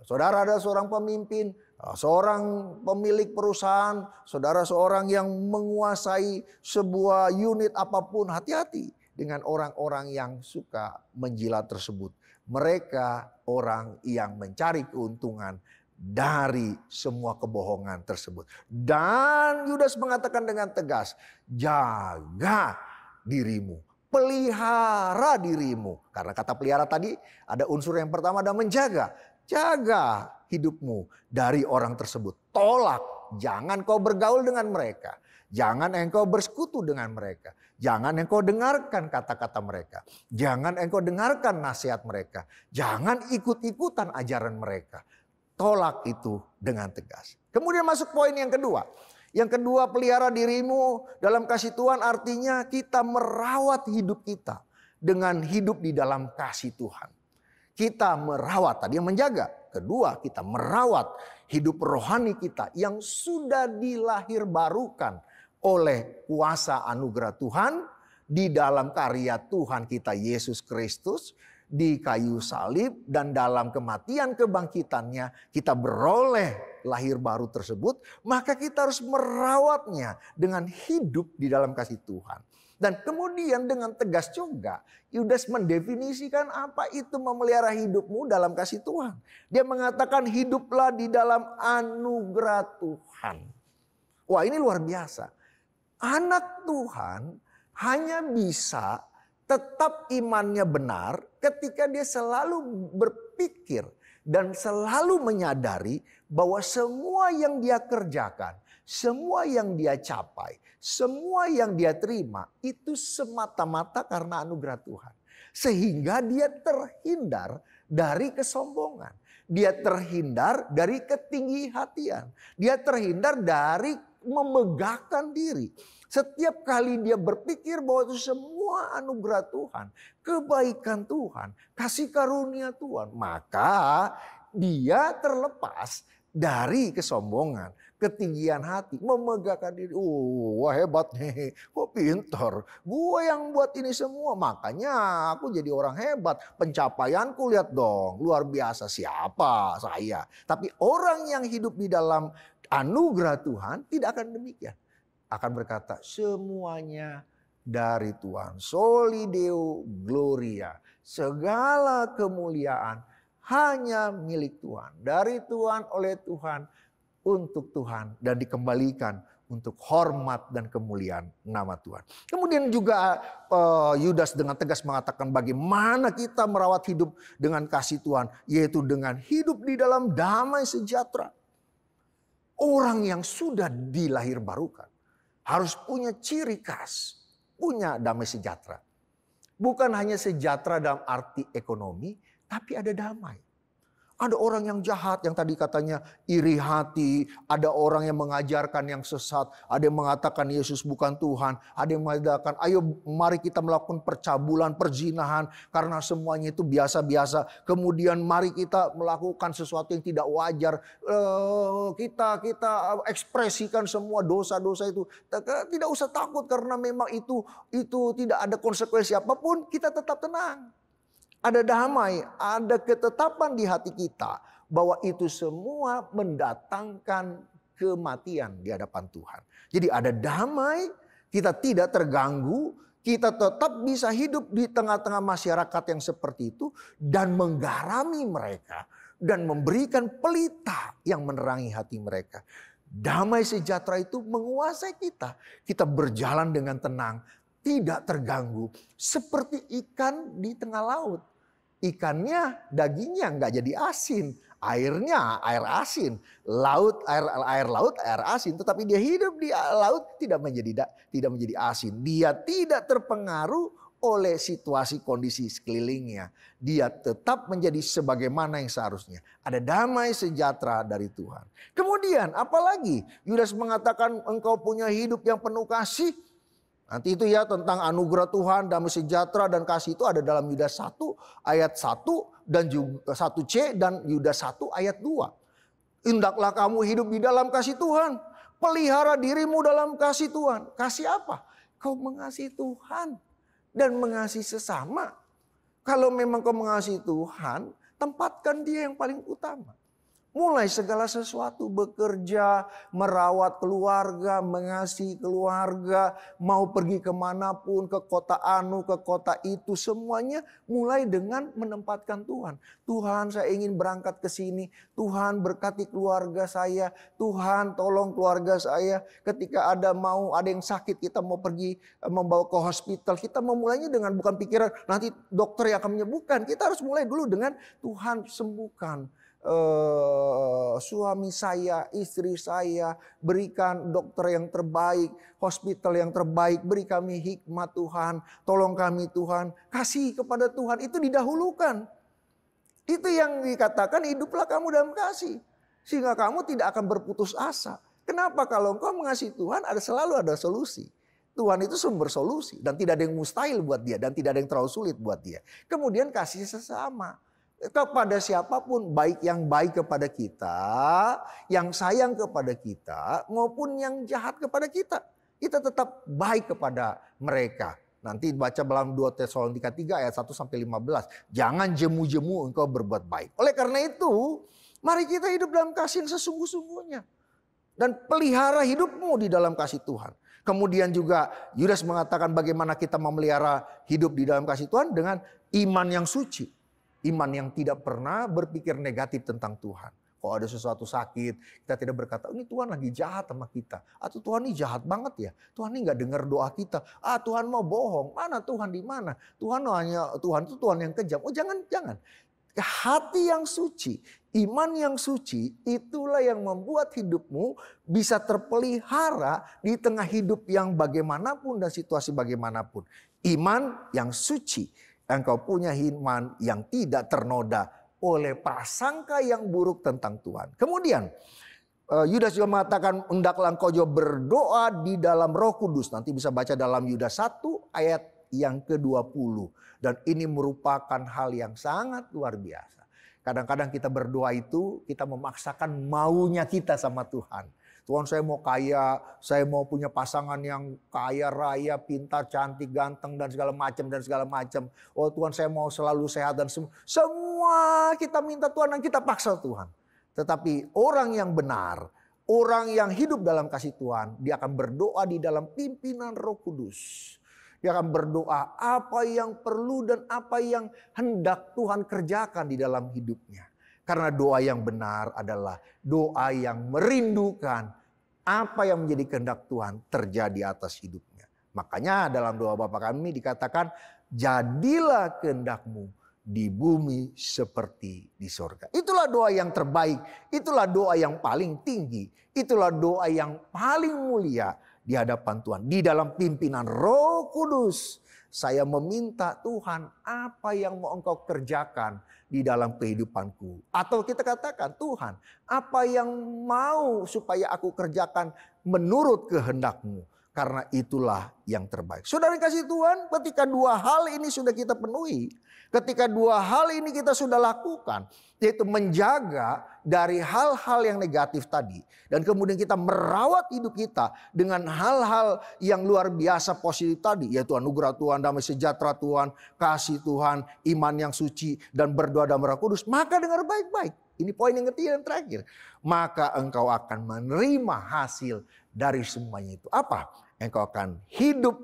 Saudara ada seorang pemimpin, seorang pemilik perusahaan, saudara seorang yang menguasai sebuah unit apapun, hati-hati dengan orang-orang yang suka menjilat tersebut. Mereka orang yang mencari keuntungan dari semua kebohongan tersebut. Dan Yudas mengatakan dengan tegas, jaga dirimu, pelihara dirimu. Karena kata pelihara tadi ada unsur yang pertama ada menjaga. Jaga hidupmu dari orang tersebut. Tolak, jangan kau bergaul dengan mereka. Jangan engkau bersekutu dengan mereka. Jangan engkau dengarkan kata-kata mereka. Jangan engkau dengarkan nasihat mereka. Jangan ikut-ikutan ajaran mereka. Tolak itu dengan tegas. Kemudian masuk poin yang kedua. Yang kedua, pelihara dirimu dalam kasih Tuhan artinya kita merawat hidup kita dengan hidup di dalam kasih Tuhan. Kita merawat, tadi yang menjaga. Kedua, kita merawat hidup rohani kita yang sudah dilahirbarukan oleh kuasa anugerah Tuhan di dalam karya Tuhan kita Yesus Kristus di kayu salib, dan dalam kematian kebangkitannya kita beroleh lahir baru tersebut, maka kita harus merawatnya dengan hidup di dalam kasih Tuhan. Dan kemudian dengan tegas juga Yudas mendefinisikan apa itu memelihara hidupmu dalam kasih Tuhan. Dia mengatakan hiduplah di dalam anugerah Tuhan. Wah, ini luar biasa. Anak Tuhan hanya bisa tetap imannya benar ketika dia selalu berpikir dan selalu menyadari bahwa semua yang dia kerjakan, semua yang dia capai, semua yang dia terima itu semata-mata karena anugerah Tuhan. Sehingga dia terhindar dari kesombongan. Dia terhindar dari ketinggi hatian. Dia terhindar dari memegahkan diri. Setiap kali dia berpikir bahwa itu semua anugerah Tuhan, kebaikan Tuhan, kasih karunia Tuhan, maka dia terlepas dari kesombongan, ketinggian hati, memegahkan diri. Wah hebat nih, kok pintar. Gue yang buat ini semua, makanya aku jadi orang hebat. Pencapaianku lihat dong, luar biasa. Siapa? Saya. Tapi orang yang hidup di dalam anugerah Tuhan tidak akan demikian. Akan berkata semuanya dari Tuhan. Soli Deo Gloria. Segala kemuliaan hanya milik Tuhan. Dari Tuhan, oleh Tuhan, untuk Tuhan. Dan dikembalikan untuk hormat dan kemuliaan nama Tuhan. Kemudian juga Yudas dengan tegas mengatakan bagaimana kita merawat hidup dengan kasih Tuhan. Yaitu dengan hidup di dalam damai sejahtera. Orang yang sudah dilahirbarukan harus punya ciri khas, punya damai sejahtera. Bukan hanya sejahtera dalam arti ekonomi, tapi ada damai. Ada orang yang jahat yang tadi katanya iri hati. Ada orang yang mengajarkan yang sesat. Ada yang mengatakan Yesus bukan Tuhan. Ada yang mengatakan ayo mari kita melakukan percabulan, perzinahan. Karena semuanya itu biasa-biasa. Kemudian mari kita melakukan sesuatu yang tidak wajar. Kita ekspresikan semua dosa-dosa itu. Tidak usah takut karena memang itu tidak ada konsekuensi apapun. Kita tetap tenang. Ada damai, ada ketetapan di hati kita bahwa itu semua mendatangkan kematian di hadapan Tuhan. Jadi ada damai, kita tidak terganggu, kita tetap bisa hidup di tengah-tengah masyarakat yang seperti itu dan menggarami mereka dan memberikan pelita yang menerangi hati mereka. Damai sejahtera itu menguasai kita. Kita berjalan dengan tenang, tidak terganggu seperti ikan di tengah laut. Ikannya dagingnya nggak jadi asin, airnya air asin, air laut air asin, tetapi dia hidup di laut tidak menjadi asin. Dia tidak terpengaruh oleh situasi kondisi sekelilingnya. Dia tetap menjadi sebagaimana yang seharusnya. Ada damai sejahtera dari Tuhan. Kemudian apalagi Yudas mengatakan engkau punya hidup yang penuh kasih. Nanti itu ya tentang anugerah Tuhan, damai sejahtera dan kasih itu ada dalam Yudas 1 ayat 1 dan juga 1C dan Yudas 1 ayat 2. Hendaklah kamu hidup di dalam kasih Tuhan. Pelihara dirimu dalam kasih Tuhan. Kasih apa? Kau mengasihi Tuhan dan mengasihi sesama. Kalau memang kau mengasihi Tuhan, tempatkan dia yang paling utama. Mulai segala sesuatu, bekerja, merawat keluarga, mengasihi keluarga, mau pergi kemanapun, ke kota anu, ke kota itu, semuanya mulai dengan menempatkan Tuhan. Tuhan, saya ingin berangkat ke sini. Tuhan, berkati keluarga saya. Tuhan, tolong keluarga saya. Ketika ada yang sakit, kita mau pergi membawa ke hospital. Kita memulainya dengan bukan pikiran nanti dokter yang akan menyembuhkan. Kita harus mulai dulu dengan Tuhan sembuhkan. Suami saya, istri saya, berikan dokter yang terbaik, hospital yang terbaik, beri kami hikmat Tuhan, tolong kami Tuhan, kasih kepada Tuhan, itu didahulukan. Itu yang dikatakan hiduplah kamu dalam kasih, sehingga kamu tidak akan berputus asa. Kenapa? Kalau engkau mengasihi Tuhan selalu ada solusi. Tuhan itu sumber solusi dan tidak ada yang mustahil buat dia dan tidak ada yang terlalu sulit buat dia. Kemudian kasih sesama. Kepada siapapun, baik yang baik kepada kita, yang sayang kepada kita, maupun yang jahat kepada kita. Kita tetap baik kepada mereka. Nanti baca dalam 2 Tesalonika 3 ayat 1-15. Jangan jemu-jemu engkau berbuat baik. Oleh karena itu, mari kita hidup dalam kasih yang sesungguh-sungguhnya. Dan pelihara hidupmu di dalam kasih Tuhan. Kemudian juga Yudas mengatakan bagaimana kita memelihara hidup di dalam kasih Tuhan dengan iman yang suci. Iman yang tidak pernah berpikir negatif tentang Tuhan. Kalau ada sesuatu sakit, kita tidak berkata, ini Tuhan lagi jahat sama kita. Atau Tuhan ini jahat banget ya. Tuhan ini gak dengar doa kita. Tuhan mau bohong. Mana Tuhan di mana? Tuhan itu Tuhan yang kejam. Oh jangan. Hati yang suci, iman yang suci, itulah yang membuat hidupmu bisa terpelihara di tengah hidup yang bagaimanapun dan situasi bagaimanapun. Iman yang suci. Engkau punya iman yang tidak ternoda oleh prasangka yang buruk tentang Tuhan. Kemudian Yudas juga mengatakan, hendaklah engkau juga berdoa di dalam Roh Kudus. Nanti bisa baca dalam Yudas 1 ayat yang ke-20. Dan ini merupakan hal yang sangat luar biasa. Kadang-kadang kita berdoa itu, kita memaksakan maunya kita sama Tuhan. Tuhan, saya mau kaya, saya mau punya pasangan yang kaya raya, pintar, cantik, ganteng, dan segala macam. Oh Tuhan, saya mau selalu sehat dan semua kita minta Tuhan dan kita paksa Tuhan. Tetapi orang yang benar, orang yang hidup dalam kasih Tuhan, dia akan berdoa di dalam pimpinan Roh Kudus. Dia akan berdoa apa yang perlu dan apa yang hendak Tuhan kerjakan di dalam hidupnya. Karena doa yang benar adalah doa yang merindukan apa yang menjadi kehendak Tuhan terjadi atas hidupnya. Makanya dalam doa Bapa kami dikatakan, jadilah kehendakmu di bumi seperti di sorga. Itulah doa yang terbaik, itulah doa yang paling tinggi, itulah doa yang paling mulia di hadapan Tuhan. Di dalam pimpinan Roh Kudus, saya meminta Tuhan apa yang mau engkau kerjakan di dalam kehidupanku. Atau kita katakan, Tuhan apa yang mau supaya aku kerjakan menurut kehendakmu. Karena itulah yang terbaik. Saudara kasih Tuhan, ketika dua hal ini sudah kita penuhi. Ketika dua hal ini kita sudah lakukan. Yaitu menjaga dari hal-hal yang negatif tadi. Dan kemudian kita merawat hidup kita dengan hal-hal yang luar biasa positif tadi. Yaitu anugerah Tuhan, damai sejahtera Tuhan, kasih Tuhan, iman yang suci, dan berdoa dalam Roh Kudus. Maka dengar baik-baik. Ini poin yang ketiga dan terakhir. Maka engkau akan menerima hasil dari semuanya itu. Apa? Engkau akan hidup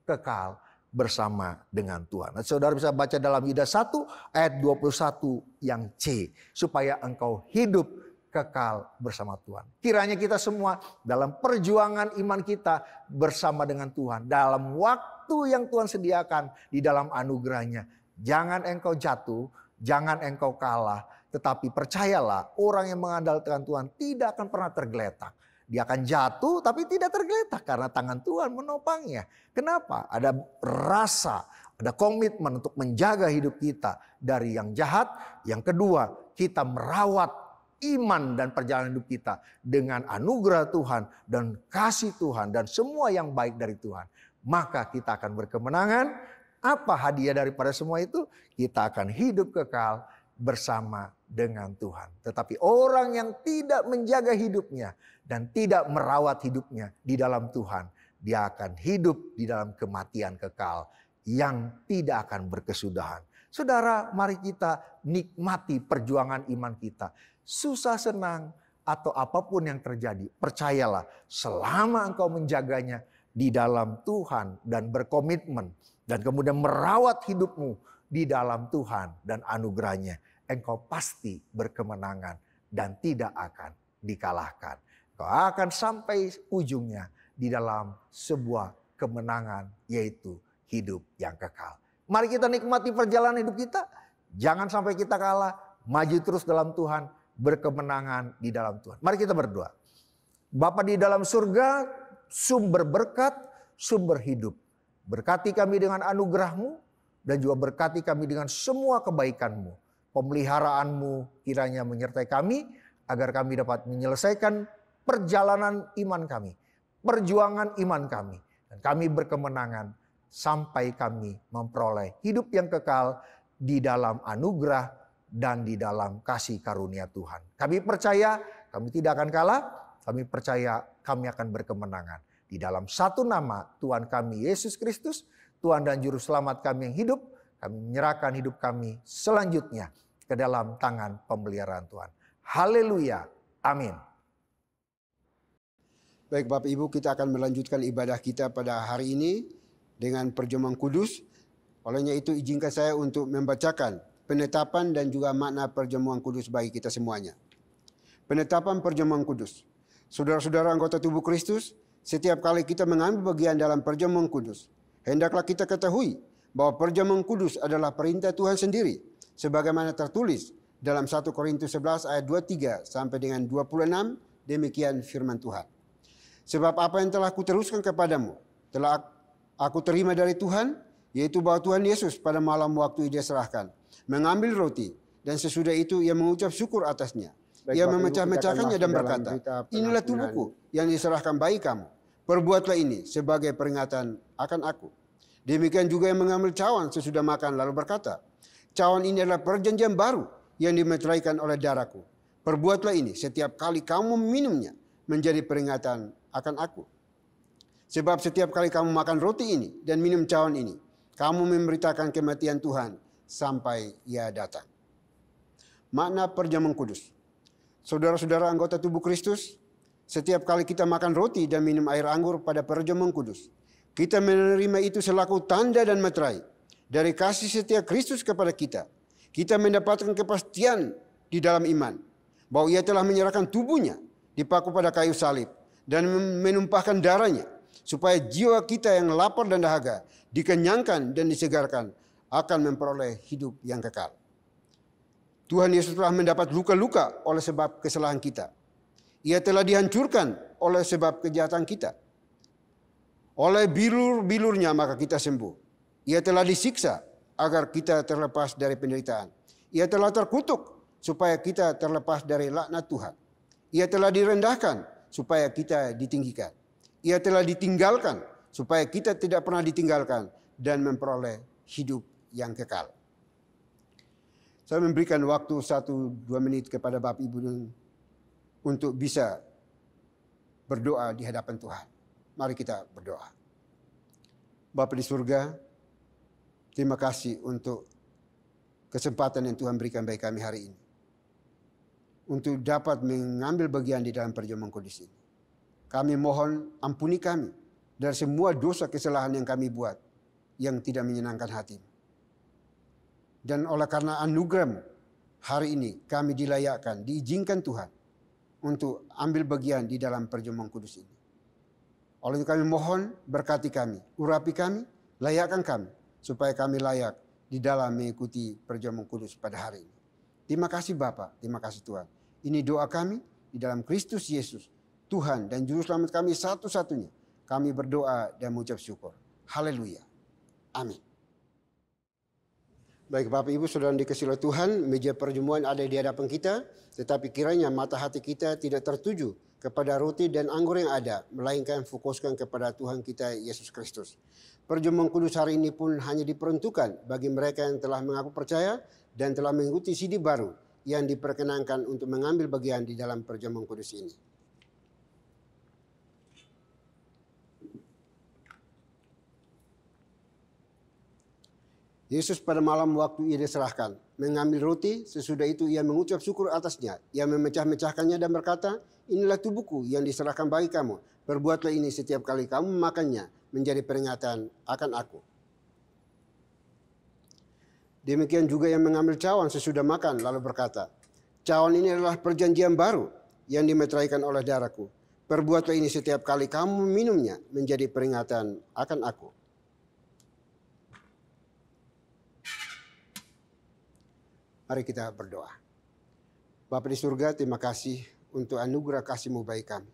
kekal bersama dengan Tuhan. Nah, saudara bisa baca dalam Yudas 1 ayat 21 yang C. Supaya engkau hidup kekal bersama Tuhan. Kiranya kita semua dalam perjuangan iman kita bersama dengan Tuhan. Dalam waktu yang Tuhan sediakan di dalam anugerahnya. Jangan engkau jatuh, jangan engkau kalah. Tetapi percayalah, orang yang mengandalkan Tuhan tidak akan pernah tergeletak. Dia akan jatuh tapi tidak tergeletak karena tangan Tuhan menopangnya. Kenapa? Ada rasa, ada komitmen untuk menjaga hidup kita dari yang jahat. Yang kedua, kita merawat iman dan perjalanan hidup kita dengan anugerah Tuhan dan kasih Tuhan dan semua yang baik dari Tuhan. Maka kita akan berkemenangan. Apa hadiah daripada semua itu? Kita akan hidup kekal bersama dengan Tuhan. Tetapi orang yang tidak menjaga hidupnya dan tidak merawat hidupnya di dalam Tuhan, dia akan hidup di dalam kematian kekal yang tidak akan berkesudahan. Saudara, mari kita nikmati perjuangan iman kita. Susah senang atau apapun yang terjadi, percayalah selama engkau menjaganya di dalam Tuhan dan berkomitmen dan kemudian merawat hidupmu di dalam Tuhan dan anugerahnya, engkau pasti berkemenangan dan tidak akan dikalahkan. Engkau akan sampai ujungnya di dalam sebuah kemenangan, yaitu hidup yang kekal. Mari kita nikmati perjalanan hidup kita. Jangan sampai kita kalah, maju terus dalam Tuhan, berkemenangan di dalam Tuhan. Mari kita berdoa. Bapa di dalam surga, sumber berkat, sumber hidup. Berkati kami dengan anugerah-Mu dan juga berkati kami dengan semua kebaikan-Mu. Pemeliharaan-Mu kiranya menyertai kami agar kami dapat menyelesaikan perjalanan iman kami, perjuangan iman kami. Dan kami berkemenangan sampai kami memperoleh hidup yang kekal di dalam anugerah dan di dalam kasih karunia Tuhan. Kami percaya kami tidak akan kalah, kami percaya kami akan berkemenangan. Di dalam satu nama Tuhan kami Yesus Kristus, Tuhan dan Juru Selamat kami yang hidup, kami menyerahkan hidup kami selanjutnya ke dalam tangan pemeliharaan Tuhan. Haleluya. Amin. Baik Bapak Ibu, kita akan melanjutkan ibadah kita pada hari ini dengan perjamuan kudus. Olehnya itu izinkan saya untuk membacakan penetapan dan juga makna perjamuan kudus bagi kita semuanya. Penetapan perjamuan kudus. Saudara-saudara anggota tubuh Kristus, setiap kali kita mengambil bagian dalam perjamuan kudus, hendaklah kita ketahui bahwa perjamuan kudus adalah perintah Tuhan sendiri, sebagaimana tertulis dalam 1 Korintus 11 ayat 23 sampai dengan 26, demikian firman Tuhan. Sebab apa yang telah kuteruskan kepadamu, telah aku terima dari Tuhan, yaitu bahwa Tuhan Yesus pada malam waktu Dia serahkan, mengambil roti, dan sesudah itu Ia mengucap syukur atasnya. Ia memecah-mecahkannya dan berkata, inilah tubuhku yang diserahkan bagi kamu. Perbuatlah ini sebagai peringatan akan aku. Demikian juga yang mengambil cawan sesudah makan lalu berkata, cawan ini adalah perjanjian baru yang dimeteraikan oleh darahku. Perbuatlah ini setiap kali kamu meminumnya menjadi peringatan akan aku. Sebab setiap kali kamu makan roti ini dan minum cawan ini, kamu memberitakan kematian Tuhan sampai Ia datang. Makna perjamuan kudus. Saudara-saudara anggota tubuh Kristus, setiap kali kita makan roti dan minum air anggur pada perjamuan kudus, kita menerima itu selaku tanda dan meterai dari kasih setia Kristus kepada kita. Kita mendapatkan kepastian di dalam iman bahwa Ia telah menyerahkan tubuhnya dipaku pada kayu salib dan menumpahkan darahnya supaya jiwa kita yang lapar dan dahaga dikenyangkan dan disegarkan akan memperoleh hidup yang kekal. Tuhan Yesus telah mendapat luka-luka oleh sebab kesalahan kita. Ia telah dihancurkan oleh sebab kejahatan kita. Oleh bilur-bilurnya maka kita sembuh. Ia telah disiksa agar kita terlepas dari penderitaan. Ia telah terkutuk supaya kita terlepas dari laknat Tuhan. Ia telah direndahkan supaya kita ditinggikan. Ia telah ditinggalkan supaya kita tidak pernah ditinggalkan dan memperoleh hidup yang kekal. Saya memberikan waktu 1-2 menit kepada Bapak Ibu untuk bisa berdoa di hadapan Tuhan. Mari kita berdoa. Bapa di surga, terima kasih untuk kesempatan yang Tuhan berikan bagi kami hari ini. Untuk dapat mengambil bagian di dalam perjamuan kudus ini. Kami mohon ampuni kami dari semua dosa kesalahan yang kami buat yang tidak menyenangkan hati-Mu. Dan oleh karena anugerah-Mu, hari ini kami dilayakkan, diizinkan Tuhan untuk ambil bagian di dalam perjamuan kudus ini. Oleh itu kami mohon berkati kami, urapi kami, layakkan kami, supaya kami layak di dalam mengikuti perjamuan kudus pada hari ini. Terima kasih Bapa, terima kasih Tuhan. Ini doa kami di dalam Kristus Yesus, Tuhan dan Juru Selamat kami satu-satunya. Kami berdoa dan mengucap syukur. Haleluya. Amin. Baik Bapak Ibu Saudara dikasihi oleh Tuhan, meja perjamuan ada di hadapan kita, tetapi kiranya mata hati kita tidak tertuju kepada roti dan anggur yang ada, melainkan fokuskan kepada Tuhan kita Yesus Kristus. Perjamuan kudus hari ini pun hanya diperuntukkan bagi mereka yang telah mengaku percaya dan telah mengikuti CD baru yang diperkenankan untuk mengambil bagian di dalam perjamuan kudus ini. Yesus pada malam waktu Ia diserahkan, mengambil roti, sesudah itu Ia mengucap syukur atasnya. Ia memecah-mecahkannya dan berkata, inilah tubuhku yang diserahkan bagi kamu. Perbuatlah ini setiap kali kamu memakannya, menjadi peringatan akan aku. Demikian juga yang mengambil cawan sesudah makan, lalu berkata, cawan ini adalah perjanjian baru yang dimeteraikan oleh darahku. Perbuatlah ini setiap kali kamu meminumnya, menjadi peringatan akan aku. Mari kita berdoa. Bapa di surga, terima kasih untuk anugerah kasih-Mu bagi kami.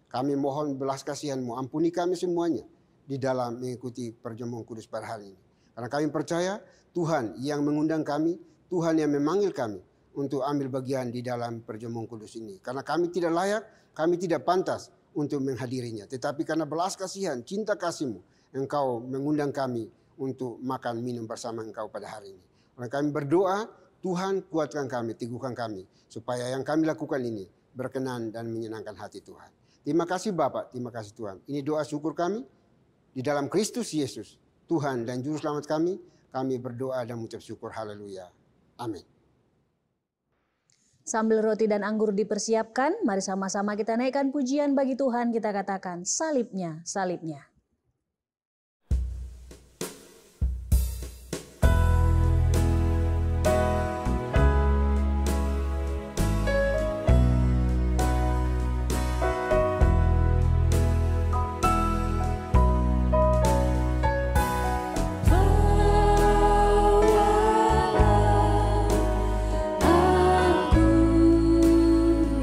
Kami mohon belas kasihan-Mu, ampuni kami semuanya di dalam mengikuti perjamuan kudus pada hari ini. Karena kami percaya Tuhan yang mengundang kami, Tuhan yang memanggil kami untuk ambil bagian di dalam perjamuan kudus ini. Karena kami tidak layak, kami tidak pantas untuk menghadirinya. Tetapi karena belas kasihan, cinta kasih-Mu, Engkau mengundang kami untuk makan minum bersama Engkau pada hari ini. Oleh kami berdoa, Tuhan kuatkan kami, teguhkan kami, supaya yang kami lakukan ini berkenan dan menyenangkan hati Tuhan. Terima kasih Bapak, terima kasih Tuhan. Ini doa syukur kami di dalam Kristus Yesus, Tuhan dan Juru Selamat kami. Kami berdoa dan mengucap syukur, haleluya. Amin. Sambil roti dan anggur dipersiapkan, mari sama-sama kita naikkan pujian bagi Tuhan. Kita katakan, salibnya, salibnya.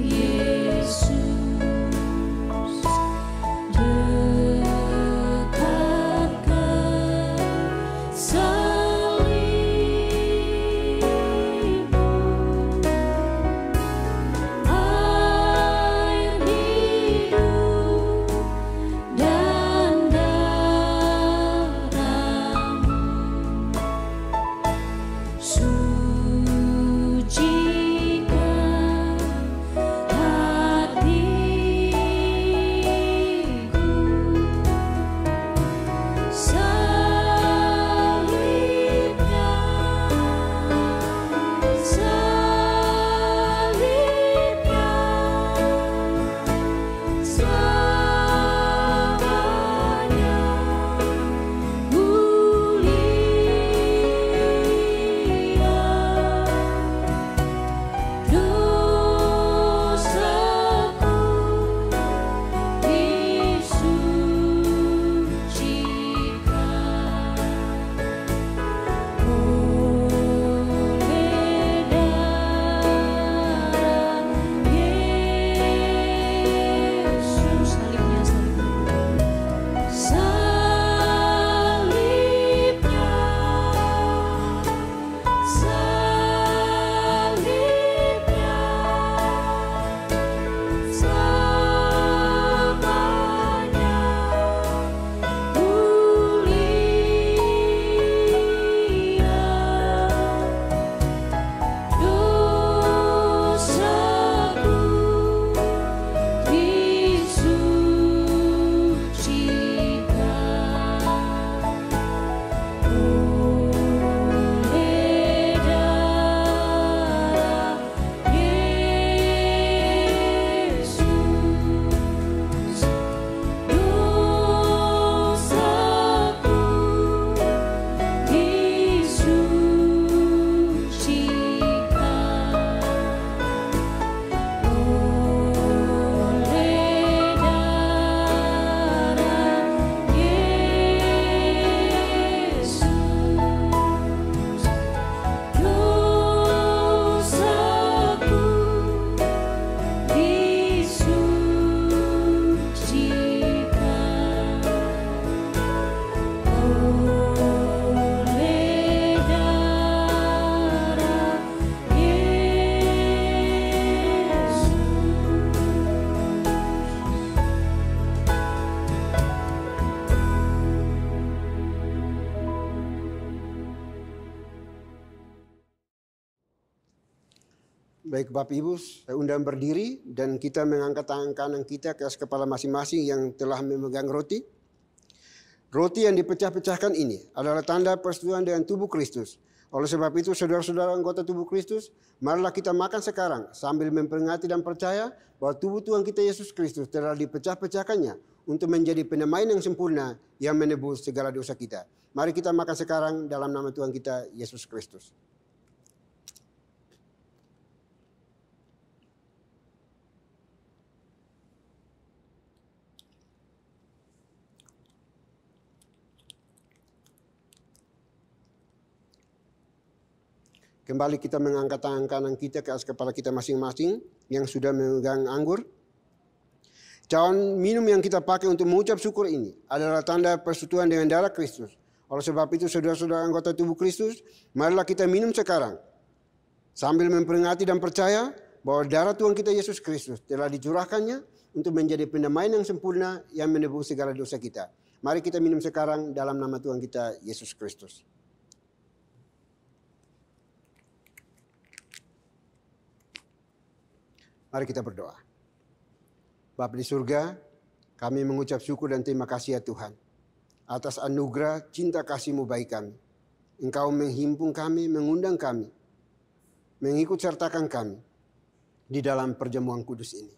Yesus, Baik Bapak Ibu, saya undang berdiri dan kita mengangkat tangan kanan kita ke atas kepala masing-masing yang telah memegang roti. Roti yang dipecah-pecahkan ini adalah tanda persetujuan dengan tubuh Kristus. Oleh sebab itu saudara-saudara anggota tubuh Kristus, marilah kita makan sekarang sambil memperingati dan percaya bahwa tubuh Tuhan kita Yesus Kristus telah dipecah-pecahkannya untuk menjadi pendamaian yang sempurna yang menebus segala dosa kita. Mari kita makan sekarang dalam nama Tuhan kita Yesus Kristus. Kembali kita mengangkat tangan kanan kita ke atas kepala kita masing-masing yang sudah memegang anggur. Cawan minum yang kita pakai untuk mengucap syukur ini adalah tanda persetujuan dengan darah Kristus. Oleh sebab itu saudara-saudara anggota tubuh Kristus, marilah kita minum sekarang sambil memperingati dan percaya bahwa darah Tuhan kita Yesus Kristus telah dicurahkannya untuk menjadi pendamaian yang sempurna yang menebus segala dosa kita. Mari kita minum sekarang dalam nama Tuhan kita Yesus Kristus. Mari kita berdoa. Bapa di surga, kami mengucap syukur dan terima kasih ya Tuhan atas anugerah cinta kasih-Mu bagi kami. Engkau menghimpun kami, mengundang kami, mengikut sertakan kami di dalam perjamuan kudus ini.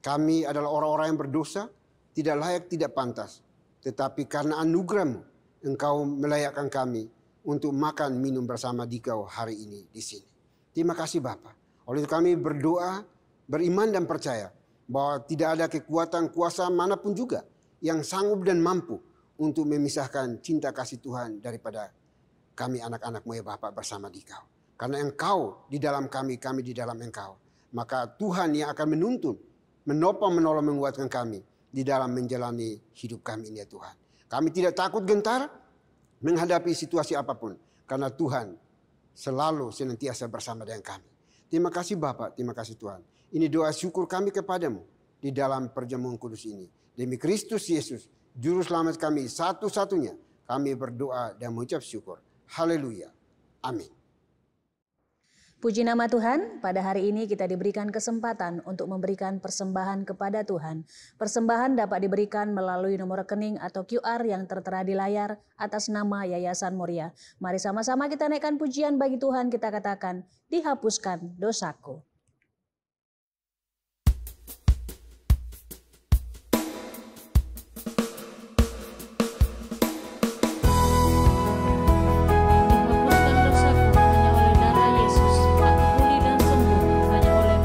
Kami adalah orang-orang yang berdosa, tidak layak, tidak pantas. Tetapi karena anugerah-Mu, Engkau melayakkan kami untuk makan minum bersama Dikau hari ini di sini. Terima kasih Bapa. Oleh itu kami berdoa, beriman dan percaya bahwa tidak ada kekuatan kuasa manapun juga yang sanggup dan mampu untuk memisahkan cinta kasih Tuhan daripada kami anak-anak-Mu ya Bapa bersama Dikau. Karena Engkau di dalam kami, kami di dalam Engkau. Maka Tuhan yang akan menuntun, menopang, menolong, menguatkan kami di dalam menjalani hidup kami ini ya Tuhan. Kami tidak takut gentar menghadapi situasi apapun. Karena Tuhan selalu senantiasa bersama dengan kami. Terima kasih Bapa, terima kasih Tuhan. Ini doa syukur kami kepadamu di dalam perjamuan kudus ini. Demi Kristus Yesus, Juru Selamat kami satu-satunya. Kami berdoa dan mengucap syukur. Haleluya. Amin. Puji nama Tuhan, pada hari ini kita diberikan kesempatan untuk memberikan persembahan kepada Tuhan. Persembahan dapat diberikan melalui nomor rekening atau QR yang tertera di layar atas nama Yayasan Moria. Mari sama-sama kita naikkan pujian bagi Tuhan, kita katakan, dihapuskan dosaku. Hanya oleh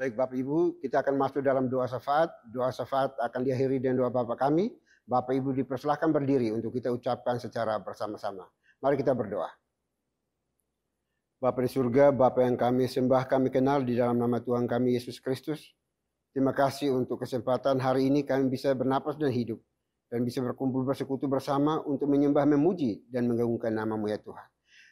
Baik Bapak Ibu, kita akan masuk dalam doa syafaat. Doa syafaat akan diakhiri dengan doa Bapa kami. Bapak Ibu dipersilahkan berdiri untuk kita ucapkan secara bersama-sama. Mari kita berdoa. Bapa di surga, Bapa yang kami sembah, kami kenal di dalam nama Tuhan kami Yesus Kristus. Terima kasih untuk kesempatan hari ini kami bisa bernapas dan hidup. Dan bisa berkumpul bersekutu bersama untuk menyembah, memuji, dan mengagungkan nama-Mu ya Tuhan.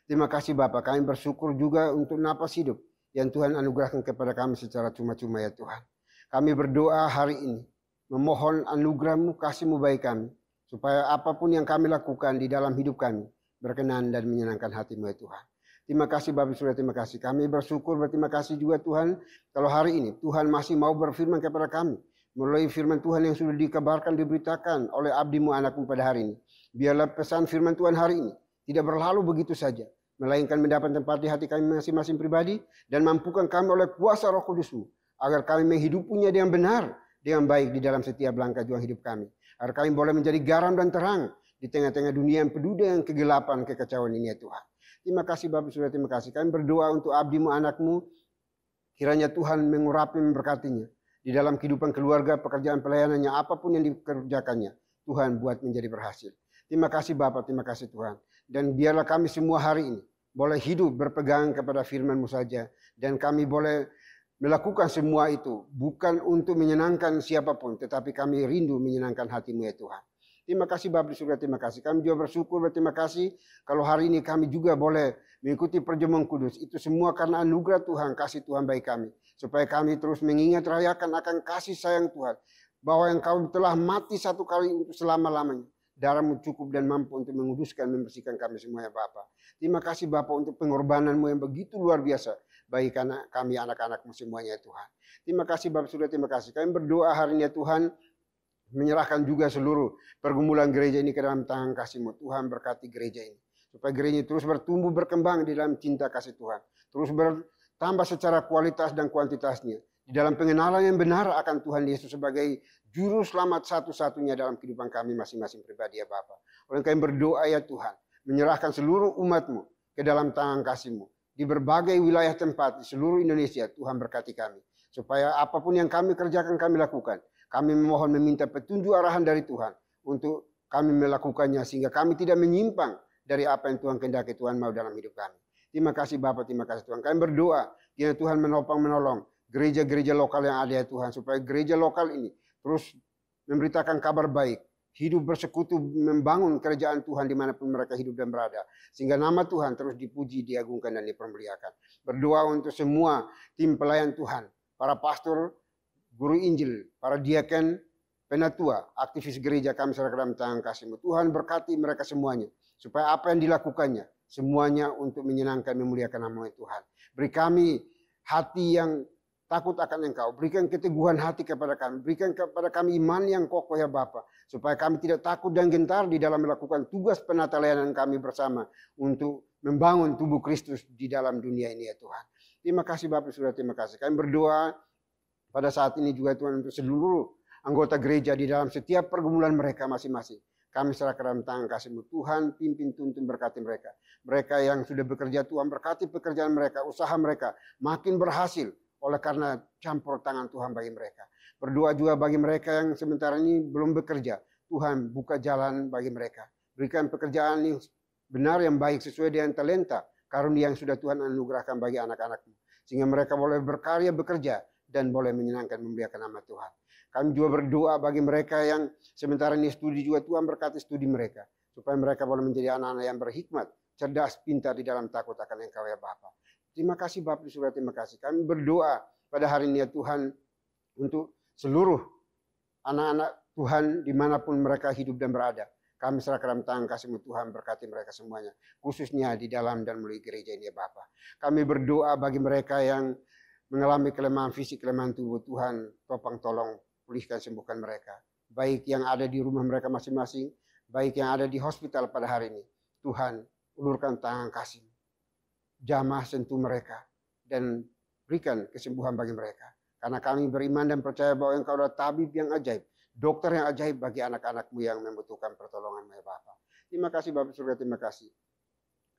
Terima kasih Bapa, kami bersyukur juga untuk napas hidup yang Tuhan anugerahkan kepada kami secara cuma-cuma ya Tuhan. Kami berdoa hari ini, memohon anugerah-Mu, kasih-Mu bagi kami, supaya apapun yang kami lakukan di dalam hidup kami, berkenan dan menyenangkan hati-Mu ya Tuhan. Terima kasih Bapak Surya, terima kasih. Kami bersyukur, berterima kasih juga Tuhan, kalau hari ini Tuhan masih mau berfirman kepada kami, melalui firman Tuhan yang sudah dikabarkan, diberitakan oleh abdi-Mu, anak-Mu pada hari ini. Biarlah pesan firman Tuhan hari ini tidak berlalu begitu saja, melainkan mendapat tempat di hati kami masing-masing pribadi dan mampukan kami oleh kuasa Roh Kudus-Mu agar kami menghidupinya dengan benar, dengan baik di dalam setiap langkah juang hidup kami. Agar kami boleh menjadi garam dan terang di tengah-tengah dunia yang penuh dengan kegelapan, kekacauan ini ya Tuhan. Terima kasih Bapak Surya, terima kasih. Kami berdoa untuk abdi-Mu, anak-Mu, kiranya Tuhan mengurapi, memberkatinya di dalam kehidupan keluarga, pekerjaan pelayanannya, apapun yang dikerjakannya, Tuhan buat menjadi berhasil. Terima kasih Bapak, terima kasih Tuhan. Dan biarlah kami semua hari ini boleh hidup berpegang kepada firman-Mu saja. Dan kami boleh melakukan semua itu bukan untuk menyenangkan siapapun, tetapi kami rindu menyenangkan hati-Mu ya Tuhan. Terima kasih Bapak di surga, terima kasih. Kami juga bersyukur, berterima kasih kalau hari ini kami juga boleh mengikuti perjamuan kudus. Itu semua karena anugerah Tuhan, kasih Tuhan bagi kami. Supaya kami terus mengingat rayakan akan kasih sayang Tuhan. Bahwa Engkau telah mati satu kali untuk selama-lamanya. Darah-Mu cukup dan mampu untuk menguduskan, membersihkan kami semuanya Bapa. Terima kasih Bapa untuk pengorbanan-Mu yang begitu luar biasa bagi kami anak-anak-Mu semuanya Tuhan. Terima kasih Bapa Surga, terima kasih. Kami berdoa hari ini Tuhan, menyerahkan juga seluruh pergumulan gereja ini ke dalam tangan kasih-Mu. Tuhan berkati gereja ini. Supaya gereja ini terus bertumbuh, berkembang di dalam cinta kasih Tuhan. Terus bertambah secara kualitas dan kuantitasnya. Di dalam pengenalan yang benar akan Tuhan Yesus sebagai juru selamat satu-satunya dalam kehidupan kami masing-masing pribadi ya Bapa. Oleh kami berdoa ya Tuhan, menyerahkan seluruh umat-Mu ke dalam tangan kasih-Mu. Di berbagai wilayah tempat di seluruh Indonesia, Tuhan berkati kami. Supaya apapun yang kami kerjakan, kami lakukan. Kami memohon meminta petunjuk arahan dari Tuhan untuk kami melakukannya sehingga kami tidak menyimpang dari apa yang Tuhan kehendaki Tuhan mau dalam hidup kami. Terima kasih Bapa, terima kasih Tuhan. Kami berdoa, kiranya Tuhan menopang menolong gereja-gereja lokal yang ada ya Tuhan, supaya gereja lokal ini terus memberitakan kabar baik, hidup bersekutu, membangun kerajaan Tuhan dimanapun mereka hidup dan berada, sehingga nama Tuhan terus dipuji, diagungkan dan dipermuliakan. Berdoa untuk semua tim pelayan Tuhan, para pastor, guru Injil, para diaken, penatua, aktivis gereja kami serahkan dalam tangan kasih-Mu. Tuhan berkati mereka semuanya, supaya apa yang dilakukannya semuanya untuk menyenangkan, memuliakan nama Tuhan. Beri kami hati yang takut akan Engkau, berikan keteguhan hati kepada kami, berikan kepada kami iman yang kokoh ya Bapa, supaya kami tidak takut dan gentar di dalam melakukan tugas penata layanan kami bersama untuk membangun tubuh Kristus di dalam dunia ini ya Tuhan. Terima kasih Bapak Surya, terima kasih. Kami berdoa pada saat ini juga Tuhan untuk seluruh anggota gereja di dalam setiap pergumulan mereka masing-masing. Kami serahkan dalam tangan kasih-Mu. Tuhan pimpin, tuntun, berkati mereka. Mereka yang sudah bekerja Tuhan berkati pekerjaan mereka, usaha mereka makin berhasil. Oleh karena campur tangan Tuhan bagi mereka. Berdoa juga bagi mereka yang sementara ini belum bekerja. Tuhan buka jalan bagi mereka. Berikan pekerjaan yang benar, yang baik sesuai dengan talenta, karunia yang sudah Tuhan anugerahkan bagi anak-anak-Mu. Sehingga mereka boleh berkarya, bekerja, dan boleh menyenangkan, memuliakan nama Tuhan. Kami juga berdoa bagi mereka yang sementara ini studi juga, Tuhan berkati studi mereka. Supaya mereka boleh menjadi anak-anak yang berhikmat, cerdas, pintar di dalam takut akan Engkau ya Bapa. Terima kasih Bapak di surga, terima kasih. Kami berdoa pada hari ini ya Tuhan untuk seluruh anak-anak Tuhan dimanapun mereka hidup dan berada. Kami serahkan dalam tangan kasih-Mu Tuhan, berkati mereka semuanya. Khususnya di dalam dan melalui gereja ini ya Bapak. Kami berdoa bagi mereka yang mengalami kelemahan fisik, kelemahan tubuh, Tuhan topang tolong pulihkan, sembuhkan mereka. Baik yang ada di rumah mereka masing-masing, baik yang ada di hospital pada hari ini. Tuhan ulurkan tangan kasih. Jamah sentuh mereka dan berikan kesembuhan bagi mereka. Karena kami beriman dan percaya bahwa Engkau adalah tabib yang ajaib, dokter yang ajaib bagi anak-anak-Mu yang membutuhkan pertolongan-Mu ya Bapa. Terima kasih Bapak surga, terima kasih.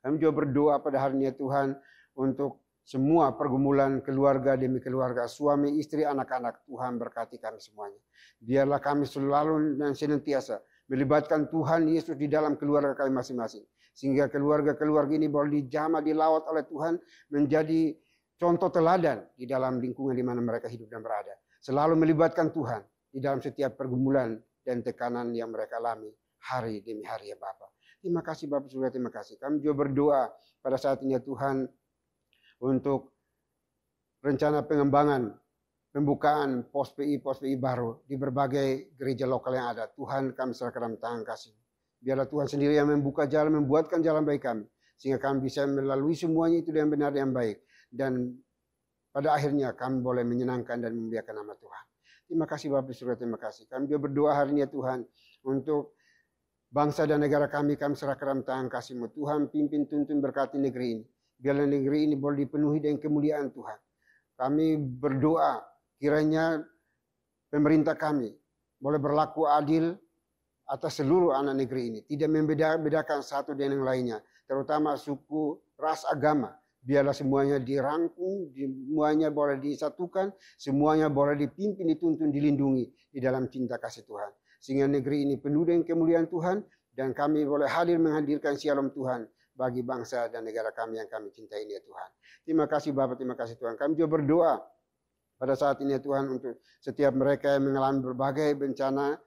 Kami juga berdoa pada hari ini ya Tuhan untuk semua pergumulan keluarga demi keluarga, suami, istri, anak-anak. Tuhan berkati kami semuanya. Biarlah kami selalu dan senantiasa melibatkan Tuhan Yesus di dalam keluarga kami masing-masing. Sehingga keluarga-keluarga ini boleh dijamah, dilawat oleh Tuhan, menjadi contoh teladan di dalam lingkungan di mana mereka hidup dan berada. Selalu melibatkan Tuhan di dalam setiap pergumulan dan tekanan yang mereka alami hari demi hari ya Bapa. Terima kasih Bapak Surga, terima kasih. Kami juga berdoa pada saat ini ya Tuhan untuk rencana pengembangan, pembukaan pos PI baru di berbagai gereja lokal yang ada. Tuhan kami serahkan dalam tangan kasih. Biarlah Tuhan sendiri yang membuka jalan, membuatkan jalan bagi kami. Sehingga kami bisa melalui semuanya itu yang benar dan baik. Dan pada akhirnya kami boleh menyenangkan dan memuliakan nama Tuhan. Terima kasih Bapak Surga, terima kasih. Kami juga berdoa hari ini ya Tuhan untuk bangsa dan negara kami serahkan dalam tangan kasih-Mu. Tuhan pimpin, tuntun, berkati negeri ini. Biarlah negeri ini boleh dipenuhi dengan kemuliaan Tuhan. Kami berdoa kiranya pemerintah kami boleh berlaku adil atas seluruh anak negeri ini. Tidak membedakan satu dengan yang lainnya. Terutama suku, ras, agama. Biarlah semuanya dirangkum, semuanya boleh disatukan, semuanya boleh dipimpin, dituntun, dilindungi di dalam cinta kasih Tuhan. Sehingga negeri ini penuh dengan kemuliaan Tuhan dan kami boleh hadir menghadirkan shalom Tuhan bagi bangsa dan negara kami yang kami cintai ini ya Tuhan. Terima kasih Bapak, terima kasih Tuhan. Kami juga berdoa pada saat ini ya Tuhan untuk setiap mereka yang mengalami berbagai bencana